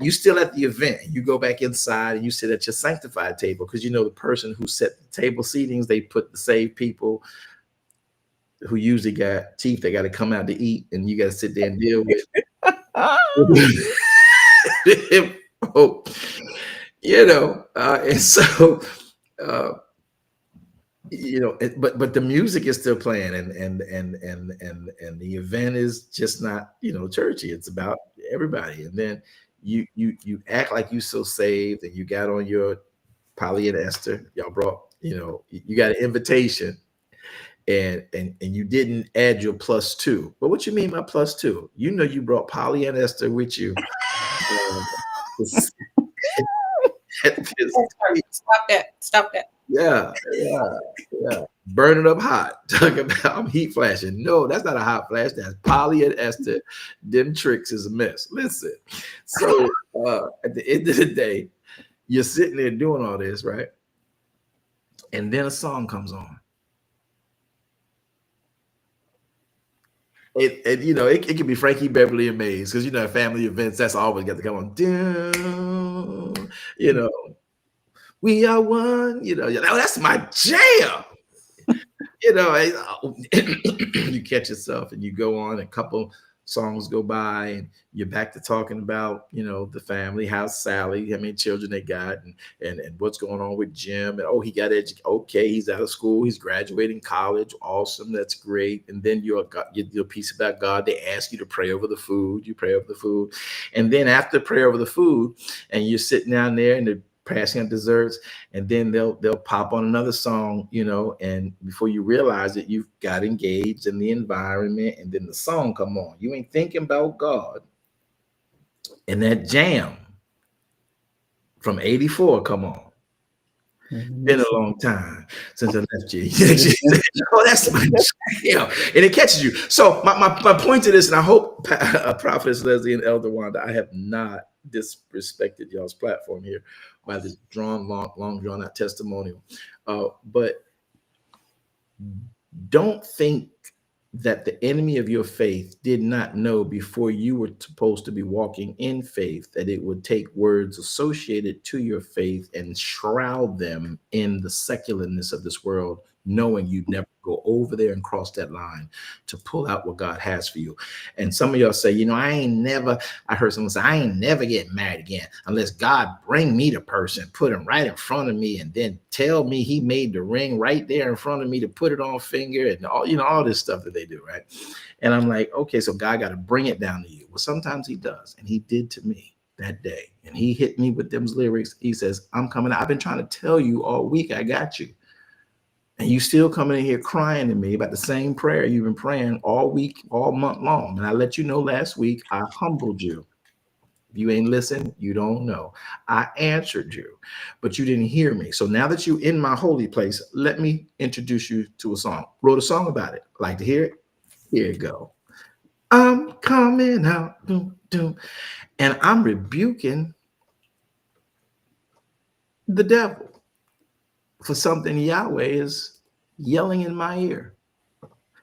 you still at the event. You go back inside and you sit at your sanctified table because the person who set the table seatings. They put the saved people who usually got teeth. They got to come out to eat, and you got to sit there and deal with. And so. But the music is still playing, and the event is just not churchy. It's about everybody, and then you act like you so saved, and you got on your polyester. Y'all brought you got an invitation, and you didn't add your +2. But what you mean by +2? You know you brought Polly and Esther with you. Stop that. Stop that. Yeah, yeah, yeah. Burning up hot. Talking about I'm heat flashing. No, that's not a hot flash. That's Polly and Esther. Them tricks is a mess. Listen. So at the end of the day, you're sitting there doing all this, right? And then a song comes on. It you know, it can be Frankie Beverly and Maze, because you know, at family events, that's always got to come on. Down, you know, we are one, you know, that's my jam. You know, you catch yourself and you go on, a couple songs go by and you're back to talking about, you know, the family, how's Sally, how many children they got, and what's going on with Jim, and oh, he got educated, okay, he's out of school, he's graduating college, awesome, that's great. And then your piece about God, they ask you to pray over the food, you pray over the food, and then after prayer over the food, and you're sitting down there and they're passing out desserts, and then they'll pop on another song, you know, and before you realize it, you've got engaged in the environment, and then the song come on. You ain't thinking about God, and that jam from '84 come on. Been a long time since I left you. Oh, that's my jam, and it catches you. So my point to this, and I hope Prophetess Leslie and Elder Wanda, I have not disrespected y'all's platform here by this long drawn out testimonial, but don't think that the enemy of your faith did not know before you were supposed to be walking in faith that it would take words associated to your faith and shroud them in the secularness of this world, knowing you'd never go over there and cross that line to pull out what God has for you. And some of y'all say, you know, I heard someone say, I ain't never getting married again unless God bring me the person, put him right in front of me, and then tell me he made the ring right there in front of me to put it on finger, and all, you know, all this stuff that they do, right? And I'm like, okay, so God got to bring it down to you. Well, sometimes he does, and he did to me that day. And he hit me with them lyrics. He says, I'm coming out. I've been trying to tell you all week, I got you. And you still coming in here crying to me about the same prayer you've been praying all week, all month long. And I let you know last week, I humbled you. If you ain't listened, you don't know. I answered you, but you didn't hear me. So now that you're in my holy place, let me introduce you to a song. Wrote a song about it. Like to hear it? Here you go. I'm coming out. Doom, doom. And I'm rebuking the devil for something Yahweh is yelling in my ear.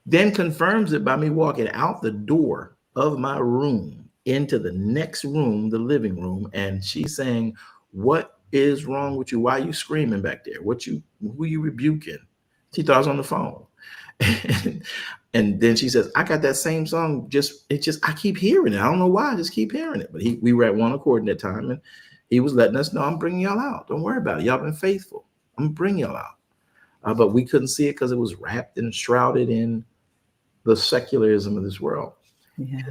Then confirms it by me walking out the door of my room into the next room, the living room, and she's saying, what is wrong with you? Why are you screaming back there? Who you rebuking? She thought I was on the phone. And then she says, I got that same song, I keep hearing it. I don't know why, I just keep hearing it. But we were at one accord in that time, and he was letting us know, I'm bringing y'all out. Don't worry about it. Y'all been faithful. I'm gonna bring y'all out. But we couldn't see it because it was wrapped and shrouded in the secularism of this world. Yeah.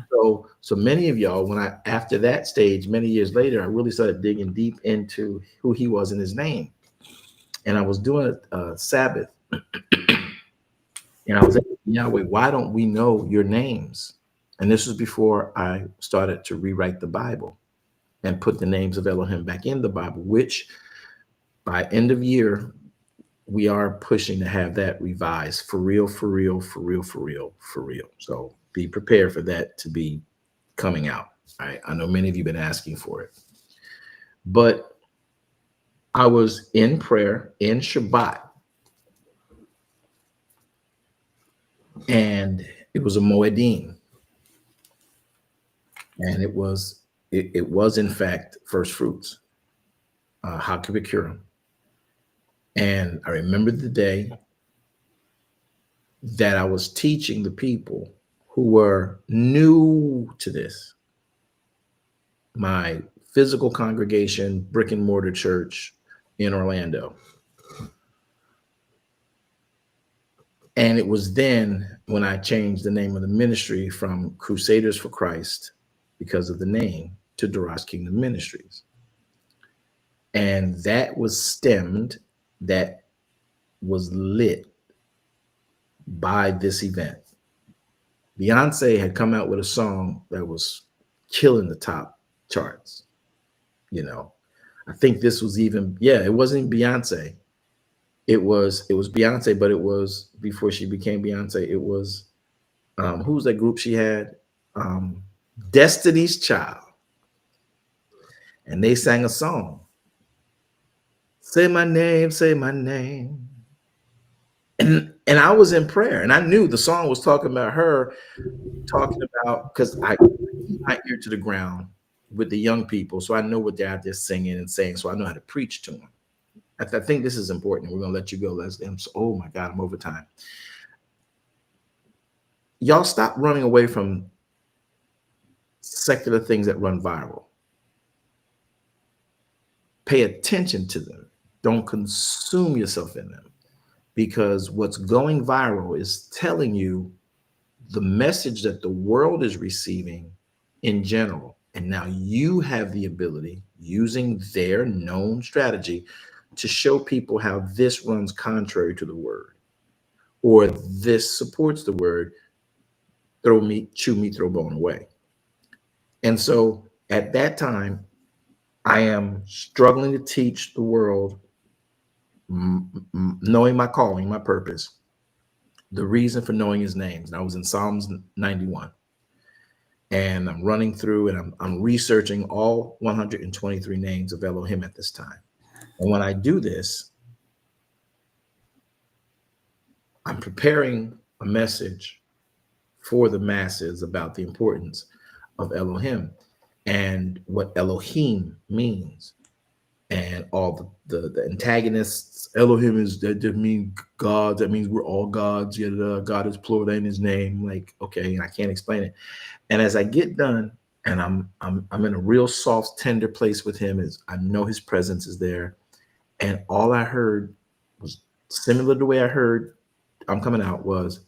So many of y'all, after that stage, many years later, I really started digging deep into who he was in his name. And I was doing a Sabbath, and I was asking Yahweh, why don't we know your names? And this was before I started to rewrite the Bible and put the names of Elohim back in the Bible, which by end of year, we are pushing to have that revised for real, for real, for real, for real, for real. So be prepared for that to be coming out. I know many of you have been asking for it. But I was in prayer in Shabbat, and it was a Moedim. And it was in fact first fruits, HaKabikirim. And I remember the day that I was teaching the people who were new to this, my physical congregation, brick and mortar church in Orlando. And it was then when I changed the name of the ministry from Crusaders for Christ, because of the name, to Darash Kingdom Ministries. And that was lit by this event. Beyonce had come out with a song that was killing the top charts. You know, I think this was even, yeah, it wasn't Beyonce. It was Beyonce, but it was before she became Beyonce. It was who was that group she had? Um, Destiny's Child. And they sang a song. Say my name, say my name. And I was in prayer, and I knew the song was talking about her, talking about, because I keep my ear to the ground with the young people, so I know what they're out there singing and saying, so I know how to preach to them. I think this is important. We're gonna let you go, Leslie. Oh my God, I'm over time. Y'all stop running away from secular things that run viral. Pay attention to them. Don't consume yourself in them, because what's going viral is telling you the message that the world is receiving in general. And now you have the ability, using their known strategy, to show people how this runs contrary to the word, or this supports the word. Throw meat, chew meat, throw bone away. And so at that time, I am struggling to teach the world, knowing my calling, my purpose, the reason for knowing his names. And I was in Psalms 91. And I'm running through and I'm researching all 123 names of Elohim at this time. And when I do this, I'm preparing a message for the masses about the importance of Elohim and what Elohim means. And all the antagonists, Elohim is that means God. That means we're all gods. Yeah, God is plural in His name. Like, okay, I can't explain it. And as I get done, and I'm in a real soft, tender place with Him, is I know His presence is there, and all I heard was similar to the way I heard I'm coming out was,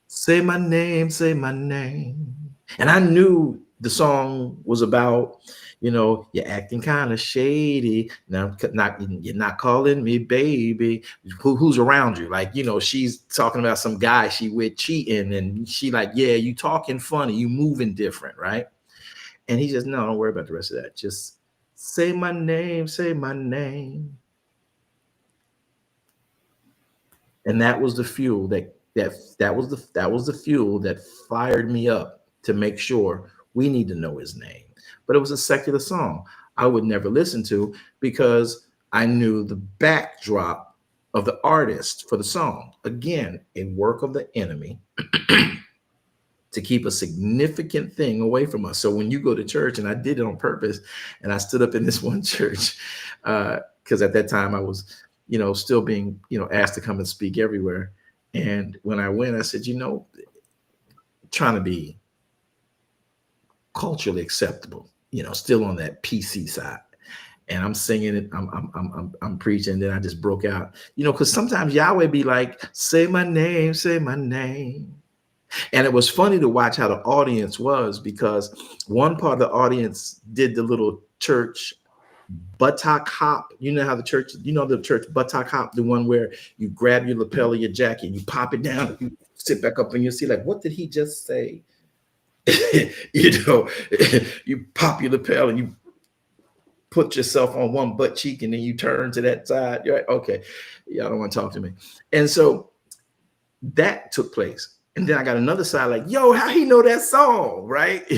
say my name, say my name. And I knew the song was about, you're acting kind of shady. Now, you're not calling me baby. Who's around you? Like, she's talking about some guy she with cheating, and she like, yeah, you talking funny, you moving different, right? And he says, no, don't worry about the rest of that. Just say my name, say my name. And that was the fuel that was the fuel that fired me up to make sure we need to know his name. But it was a secular song I would never listen to, because I knew the backdrop of the artist for the song. Again, a work of the enemy to keep a significant thing away from us. So when you go to church, and I did it on purpose, and I stood up in this one church, because at that time I was, still being, asked to come and speak everywhere. And when I went, I said, trying to be culturally acceptable, still on that PC side. And I'm singing it, I'm preaching, then I just broke out, because sometimes Yahweh be like, say my name, say my name. And it was funny to watch how the audience was, because one part of the audience did the little church buttock hop. You know how the church buttock hop, the one where you grab your lapel of your jacket, you pop it down, you sit back up, and you see like, what did he just say? You pop your lapel and you put yourself on one butt cheek, and then you turn to that side. You're like, okay, y'all don't want to talk to me. And so that took place. And then I got another side like, yo, how he know that song, right?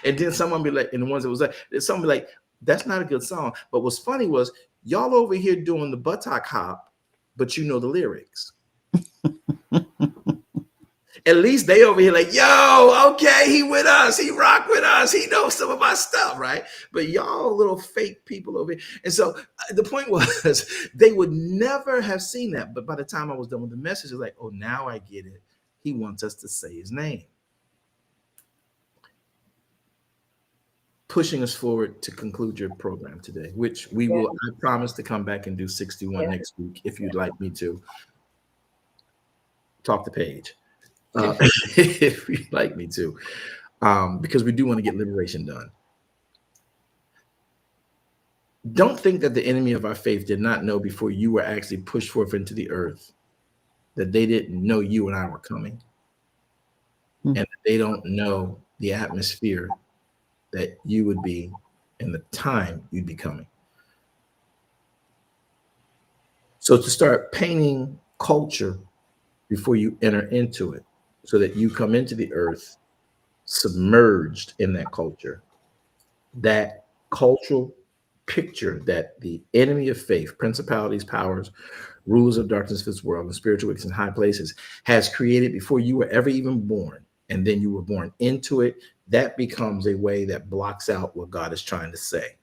And then someone be like, and the ones that was like, someone be like, that's not a good song. But what's funny was y'all over here doing the buttock hop, but you know the lyrics. At least they over here like, yo, okay, he with us, he rock with us, he knows some of our stuff, right? But y'all little fake people over here. And so the point was, they would never have seen that. But by the time I was done with the message, it's like, oh, now I get it. He wants us to say his name. Pushing us forward to conclude your program today, which we will, I promise to come back and do 61 next week, if you'd like me to. Talk to Paige. If you'd like me to, because we do want to get liberation done. Don't think that the enemy of our faith did not know before you were actually pushed forth into the earth that they didn't know you and I were coming, Mm. and they don't know the atmosphere that you would be and the time you'd be coming. So to start painting culture before you enter into it, so that you come into the earth submerged in that culture, that cultural picture that the enemy of faith, principalities, powers, rulers of darkness of this world, and spiritual wickedness in high places has created before you were ever even born, and then you were born into it, that becomes a way that blocks out what God is trying to say.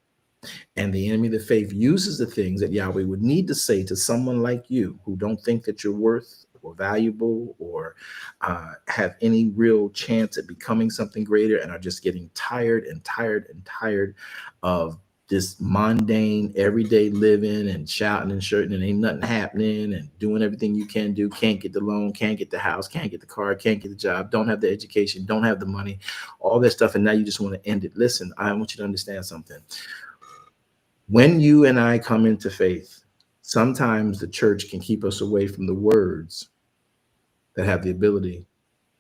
And the enemy of the faith uses the things that Yahweh would need to say to someone like you who don't think that you're worth or valuable or have any real chance at becoming something greater, and are just getting tired and tired and tired of this mundane everyday living and shouting and shirting and ain't nothing happening and doing everything you can do, can't get the loan, can't get the house, can't get the car, can't get the job, don't have the education, don't have the money, all that stuff, and now you just want to end it. Listen, I want you to understand something. When you and I come into faith, sometimes the church can keep us away from the words that have the ability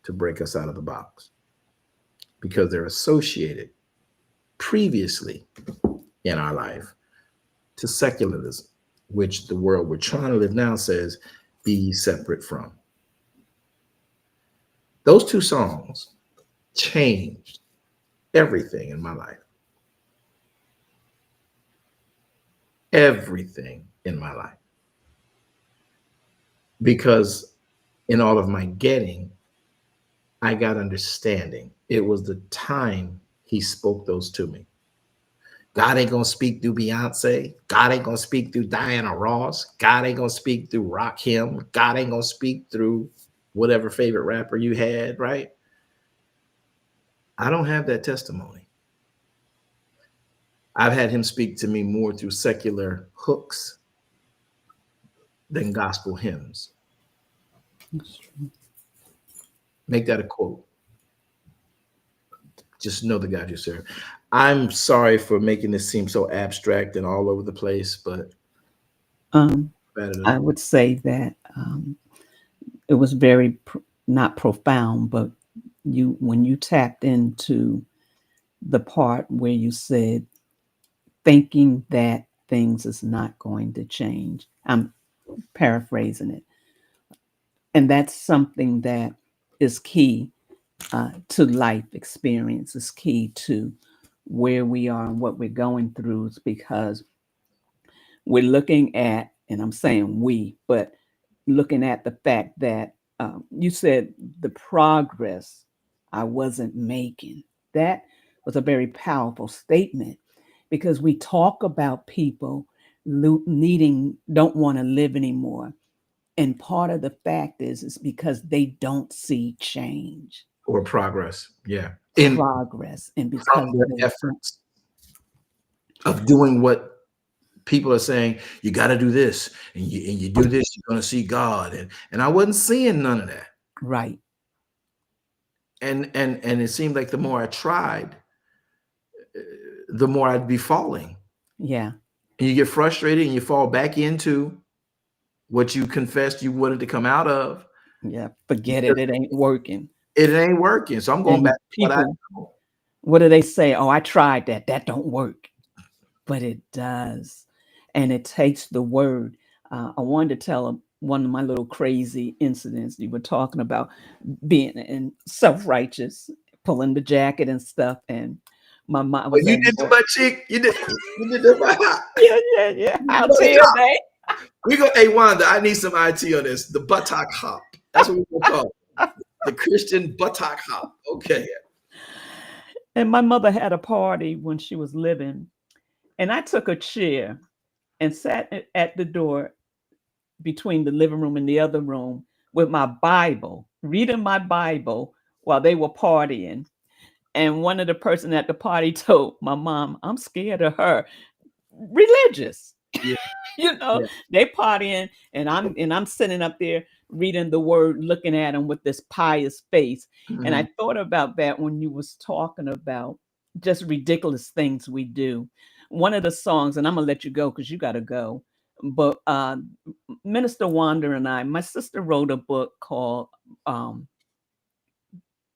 to break us out of the box, because they're associated previously in our life to secularism, which the world we're trying to live now says, be separate from. Those two songs changed everything in my life. Everything in my life. Because in all of my getting, I got understanding. It was the time he spoke those to me. God ain't gonna speak through Beyonce. God ain't gonna speak through Diana Ross. God ain't gonna speak through Rakim. God ain't gonna speak through whatever favorite rapper you had, right? I don't have that testimony. I've had him speak to me more through secular hooks than gospel hymns. That's true. Make that a quote. Just know the God you serve. I'm sorry for making this seem so abstract and all over the place, but I would say that it was very not profound, but when you tapped into the part where you said thinking that things is not going to change. I'm paraphrasing it. And that's something that is key to life experience, is key to where we are and what we're going through, is because we're looking at, and I'm saying we, but looking at the fact that you said the progress I wasn't making. That was a very powerful statement, because we talk about people don't want to live anymore. And part of the fact is because they don't see change or progress. Yeah. In progress. And because the efforts of doing what people are saying, you got to do this, and you do this, you're going to see God. And I wasn't seeing none of that. right. And it seemed like the more I tried, the more I'd be falling. Yeah. And you get frustrated and you fall back into what you confessed you wanted to come out of. Yeah. Forget it. It ain't working. It ain't working. So I'm going And back to what I people, know. what do they say? Oh, I tried that. That don't work. But it does. And it takes the word. I wanted to tell one of my little crazy incidents. You were talking about being in self-righteous, pulling the jacket and stuff. And my mom was Well, you did the butt cheek. You did the butt. yeah. I'll tell you that. We go, hey Wanda, I need some IT on this. The buttock hop. That's what we're gonna call it. The Christian buttock hop. Okay. And my mother had a party when she was living, and I took a chair and sat at the door between the living room and the other room with my Bible, reading my Bible while they were partying. And one of the person at the party told my mom, I'm scared of her. Religious. Yeah. Yeah. They partying and I'm sitting up there reading the word, looking at them with this pious face. Mm-hmm. And I thought about that when you was talking about just ridiculous things we do. One of the songs, and I'm gonna let you go because you gotta go, But Minister Wanda and I, my sister wrote a book called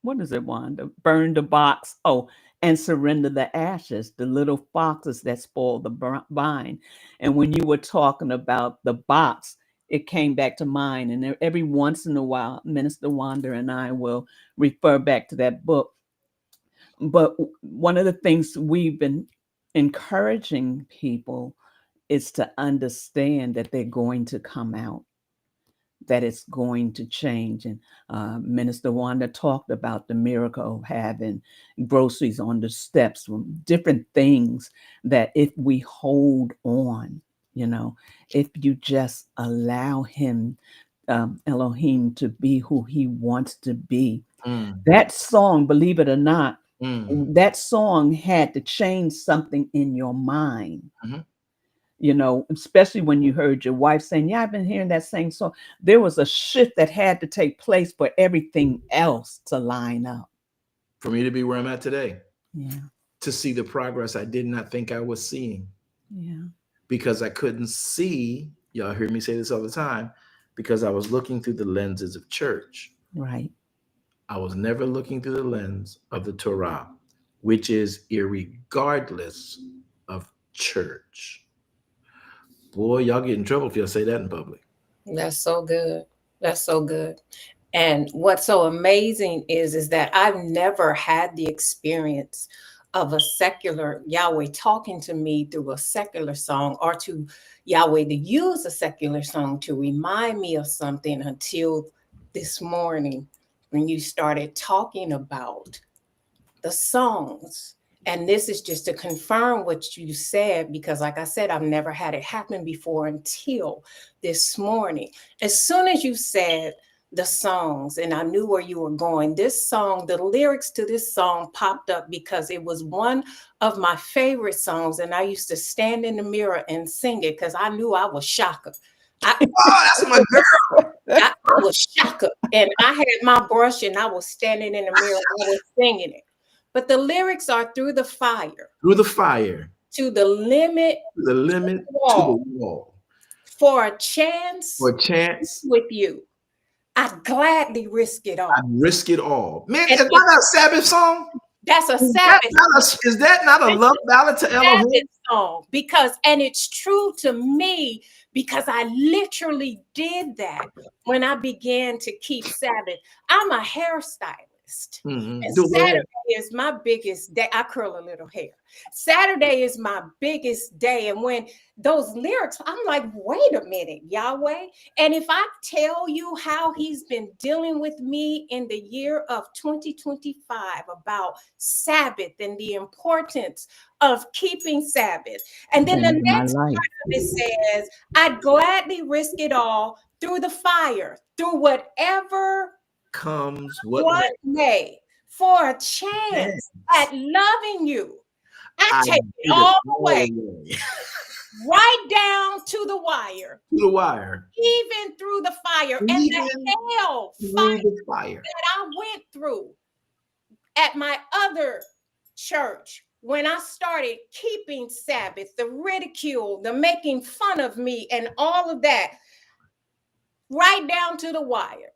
what is it, Wanda? Burn the Box. Oh, and Surrender the Ashes, the little foxes that spoil the vine. And when you were talking about the box, it came back to mind. And every once in a while, Minister Wanda and I will refer back to that book. But one of the things we've been encouraging people is to understand that they're going to come out, that it's going to change. And Minister Wanda talked about the miracle of having groceries on the steps, different things that if we hold on, if you just allow him, Elohim, to be who he wants to be. That song, believe it or not, that song had to change something in your mind. Especially when you heard your wife saying, yeah, I've been hearing that same song. There was a shift that had to take place for everything else to line up. For me to be where I'm at today. Yeah. To see the progress I did not think I was seeing. Yeah. Because I couldn't see, y'all hear me say this all the time, because I was looking through the lenses of church. Right. I was never looking through the lens of the Torah, which is irregardless of church. Boy, y'all get in trouble if y'all say that in public. That's so good. That's so good. And what's so amazing is that I've never had the experience of a secular Yahweh talking to me through a secular song, or to Yahweh to use a secular song to remind me of something until this morning when you started talking about the songs. And this is just to confirm what you said, because like I said, I've never had it happen before until this morning. As soon as you said the songs, and I knew where you were going, this song, the lyrics to this song popped up because it was one of my favorite songs. And I used to stand in the mirror and sing it because I knew I was Shaka. Oh, that's my girl. I was Shaka. And I had my brush and I was standing in the mirror and I was singing it. But the lyrics are through the fire. Through the fire. To the limit. To the limit. To the wall. For a chance. For a chance. With you. I'd gladly risk it all. I'd risk it all. Man, is that a Sabbath song? That's a Sabbath. Is that not a love ballad to Elohim? Song, and it's true to me because I literally did that when I began to keep Sabbath. I'm a hairstylist. And Saturday is my biggest day. I curl a little hair. Saturday is my biggest day. And when those lyrics, I'm like, wait a minute, Yahweh. And if I tell you how he's been dealing with me in the year of 2025 about Sabbath and the importance of keeping Sabbath. And then the next part of it says, I'd gladly risk it all through the fire, through whatever comes what may, for a chance at loving you. I take it all the way, right down to the wire. To the wire. Even through the fire. And the hell fire that I went through at my other church when I started keeping Sabbath, the ridicule, the making fun of me, and all of that, right down to the wire.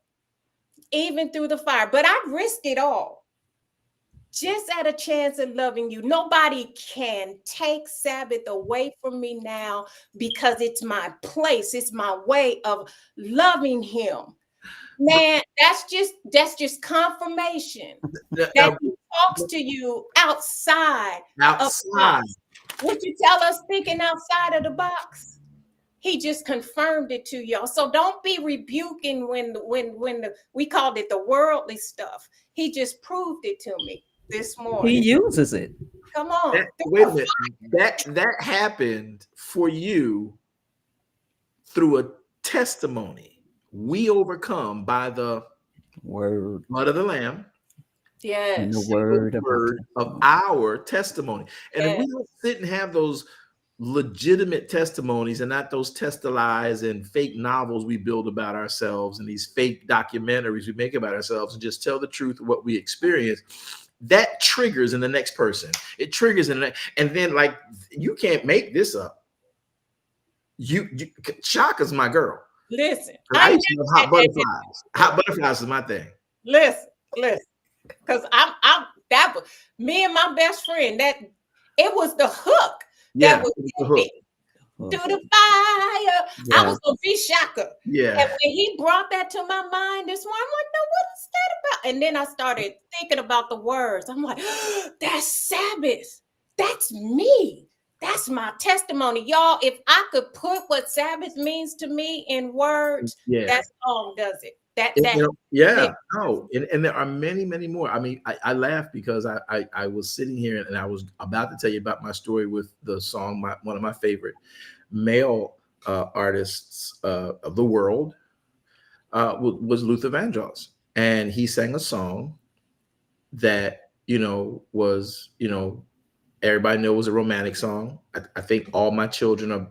Even through the fire, but I risked it all just at a chance of loving you. Nobody can take Sabbath away from me now because it's my place. It's my way of loving him. Man, that's just confirmation that he talks to you outside. Would you tell us thinking outside of the box? He just confirmed it to y'all. So don't be rebuking when we called it the worldly stuff. He just proved it to me this morning. He uses it. Come on. Wait a minute. That happened for you through a testimony. We overcome by the word, blood of the Lamb. Yes. And the word of our testimony. And if we don't sit and have those legitimate testimonies and not those test-a-lies and fake novels we build about ourselves and these fake documentaries we make about ourselves, and just tell the truth of what we experience, that triggers in the next person. It triggers in the next, and then like, you can't make this up. Shaka's my girl. Listen, I I used to love hot butterflies. Hot butterflies is my thing. listen, because that was me and my best friend. That it was the hook Yeah, that was it's the in hook. me. To the fire. I Yeah. was gonna be Shaka. Yeah. And when he brought that to my mind this morning, I'm like, no, what is that about? And then I started thinking about the words. I'm like, that's Sabbath. That's me. That's my testimony. Y'all, if I could put what Sabbath means to me in words, Yeah. that song does it. Yeah, no, and there are many, many more. I mean, I laugh because I was sitting here and I was about to tell you about my story with the song, one of my favorite male artists of the world was Luther Vandross, and he sang a song that was everybody knows was a romantic song. I think all my children are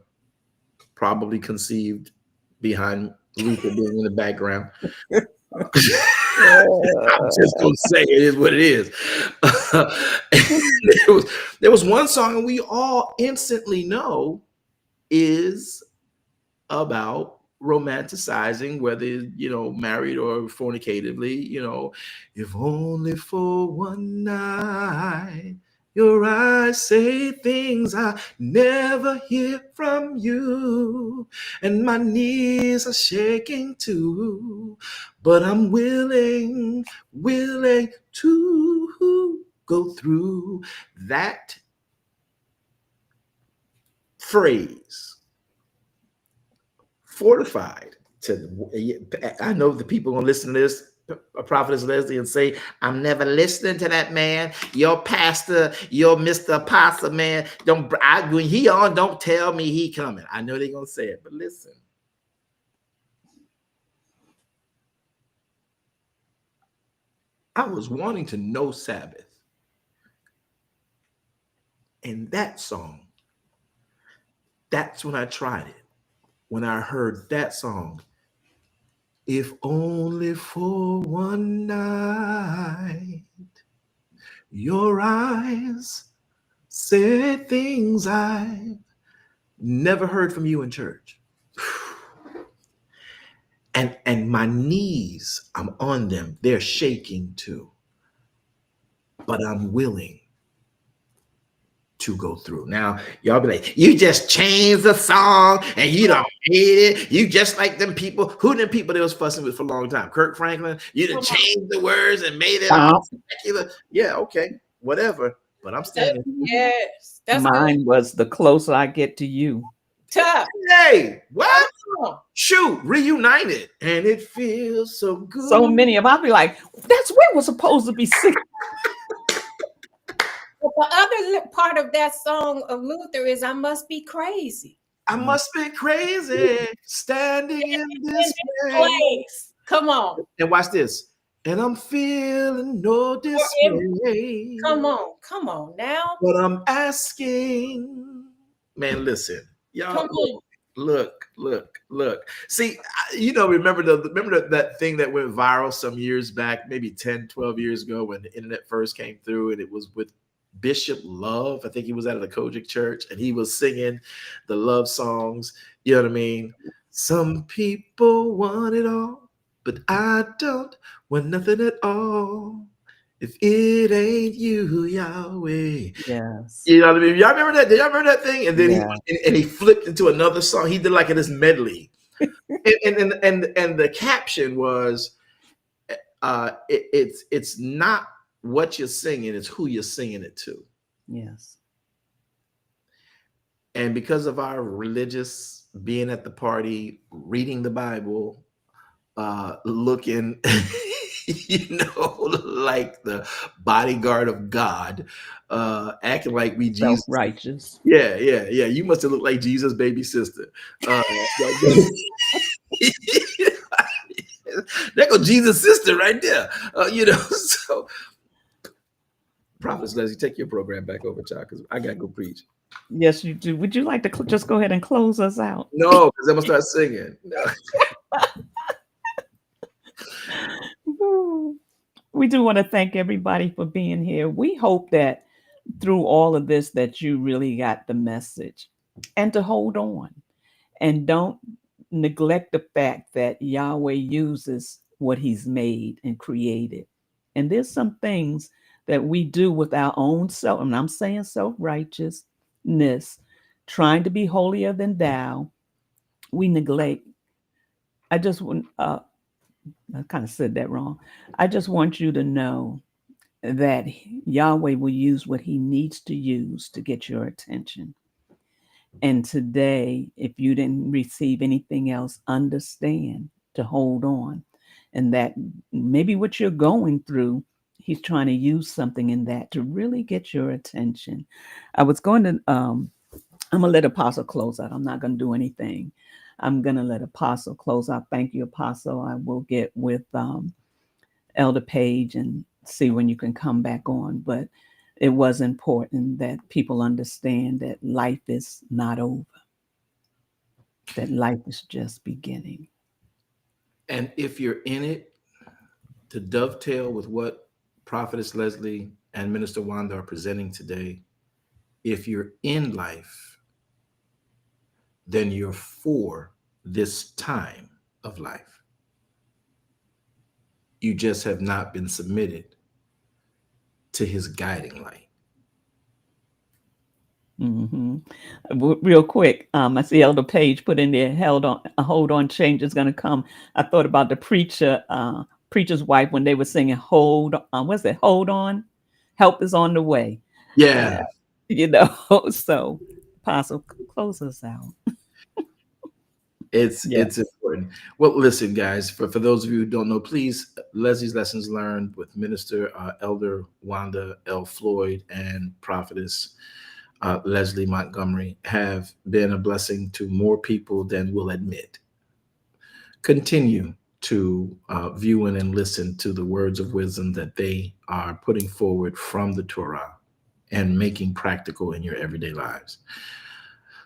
probably conceived behind Luther being in the background. I'm just gonna say it is what it is. there was one song we all instantly know is about romanticizing, whether married or fornicatively. If only for one night your eyes say things I never hear from you, and my knees are shaking too, but I'm willing to go through. That phrase fortified I know the people gonna listen to this, Prophetess Leslie, and say, I'm never listening to that man. Your pastor, your Mr. Apostle man. When he on, don't tell me he coming. I know they're gonna say it, but listen. I was wanting to know Sabbath. And that song, that's when I tried it. When I heard that song, if only for one night, your eyes said things I've never heard from you in church. And my knees, I'm on them. They're shaking too. But I'm willing to go through. Now, y'all be like, you just changed the song and you don't hate it. You just like them people. Who them people that was fussing with for a long time? Kirk Franklin. You done changed the words and made it secular. Yeah, okay, whatever. But I'm standing. Yes, that's Mine was The Closer I Get to You. tough. Hey, what? Shoot, reunited, and it feels so good. So many of them. I'll be like, that's where we're supposed to be singing. But the other part of that song of Luther is I must be crazy. I must be crazy standing in this place. Come on. And watch this. And I'm feeling no dismay. Come on now. But I'm asking, man, listen, y'all. Look. See, remember that thing that went viral some years back, maybe 10, 12 years ago when the internet first came through, and it was with Bishop Love. I think he was out of the Kojic Church, and he was singing the love songs. You know what I mean? Some people want it all, but I don't want nothing at all. If it ain't you, Yahweh. Yes. You know what I mean? Y'all remember that? Did y'all remember that thing? And then he flipped into another song. He did like this medley. and the caption was, it's not what you're singing, it's who you're singing it to. Yes. And because of our religious being at the party, reading the Bible, looking like the bodyguard of God, acting like we Jesus. Self-righteous. Yeah. You must have looked like Jesus' baby sister. There go Jesus' sister right there. So Prophetess Leslie, take your program back over, child, because I gotta go preach. Yes, you do. Would you like to just go ahead and close us out? No, because I'm gonna start singing. No. We do want to thank everybody for being here. We hope that through all of this that you really got the message and to hold on And don't neglect the fact that Yahweh uses what he's made and created. And there's some things that we do with our own self, and I'm saying self-righteousness, trying to be holier than thou, we neglect. I just want, I kind of said that wrong. I just want you to know that Yahweh will use what he needs to use to get your attention. And today, if you didn't receive anything else, understand to hold on. And that maybe what you're going through, he's trying to use something in that to really get your attention. I was going to, I'm going to let Apostle close out. I'm not going to do anything. I'm going to let Apostle close out. Thank you, Apostle. I will get with Elder Page and see when you can come back on. But it was important that people understand that life is not over, that life is just beginning. And if you're in it, to dovetail with what Prophetess Leslie and Minister Wanda are presenting today, if you're in life, then you're for this time of life. You just have not been submitted to his guiding light. Mm-hmm. Real quick, I see Elder Page put in there, hold on, change is going to come. I thought about the preacher's wife when they were singing, hold on, what's it? Hold on, help is on the way. Yeah. You know, so Apostle, close us out. It's important. Well, listen, guys, for those of you who don't know, please, Leslie's Lessons Learned with Minister Elder Wanda L. Floyd and Prophetess Leslie Montgomery have been a blessing to more people than will admit. Continue to view and listen to the words of wisdom that they are putting forward from the Torah and making practical in your everyday lives.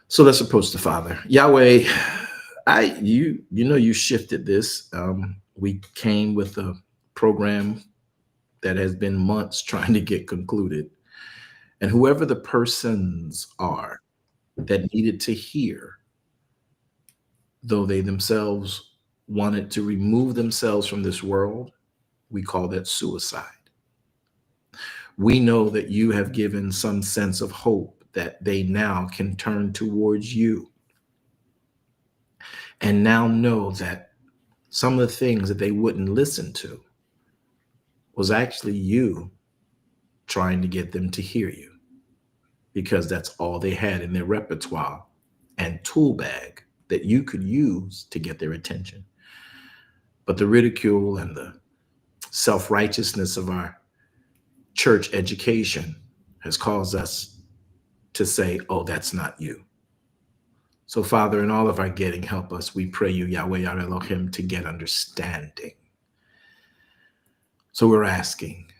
So let's approach the Father. Yahweh, you shifted this. We came with a program that has been months trying to get concluded. And whoever the persons are that needed to hear, though they themselves wanted to remove themselves from this world, we call that suicide. We know that you have given some sense of hope that they now can turn towards you and now know that some of the things that they wouldn't listen to was actually you trying to get them to hear you, because that's all they had in their repertoire and tool bag that you could use to get their attention. But the ridicule and the self-righteousness of our church education has caused us to say, oh, that's not you. So, Father, in all of our getting, help us. We pray you, Yahweh, Yahweh Elohim, to get understanding. So we're asking,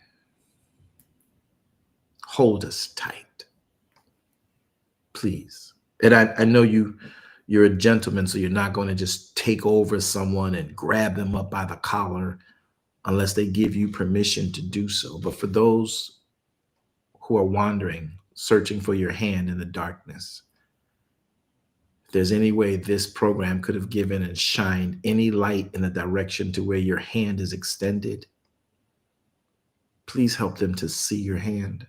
hold us tight, please. And I know you're a gentleman, so you're not going to just take over someone and grab them up by the collar unless they give you permission to do so. But for those who are wandering, searching for your hand in the darkness, if there's any way this program could have given and shined any light in the direction to where your hand is extended, please help them to see your hand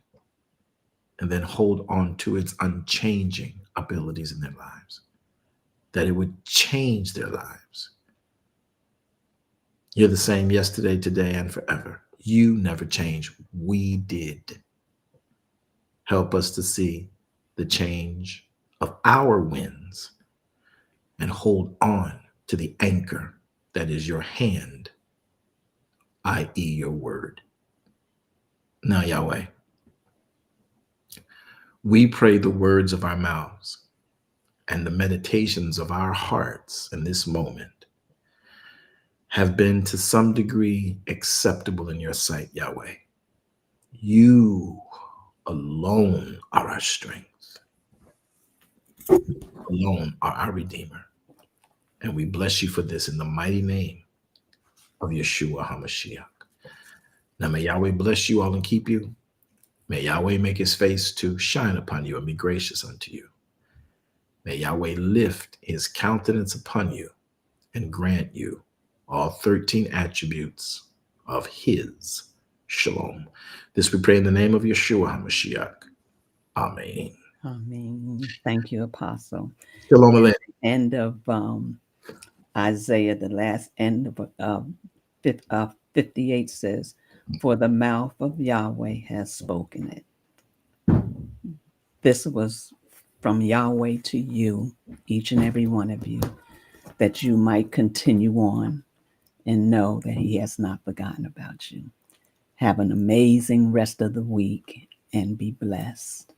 and then hold on to its unchanging abilities in their lives, that it would change their lives. You're the same yesterday, today, and forever. You never change. We did. Help us to see the change of our wins and hold on to the anchor that is your hand, i.e. your word. Now, Yahweh, we pray the words of our mouths and the meditations of our hearts in this moment have been to some degree acceptable in your sight, Yahweh. You alone are our strength. Alone are our Redeemer. And we bless you for this in the mighty name of Yeshua HaMashiach. Now may Yahweh bless you all and keep you. May Yahweh make his face to shine upon you and be gracious unto you. May Yahweh lift his countenance upon you and grant you all 13 attributes of his shalom. This we pray in the name of Yeshua HaMashiach. Amen. Amen. Thank you, Apostle. Shalom Aleichem. End of Isaiah, the last end of 58 says, "For the mouth of Yahweh has spoken it." This was from Yahweh to you, each and every one of you, that you might continue on and know that he has not forgotten about you. Have an amazing rest of the week and be blessed.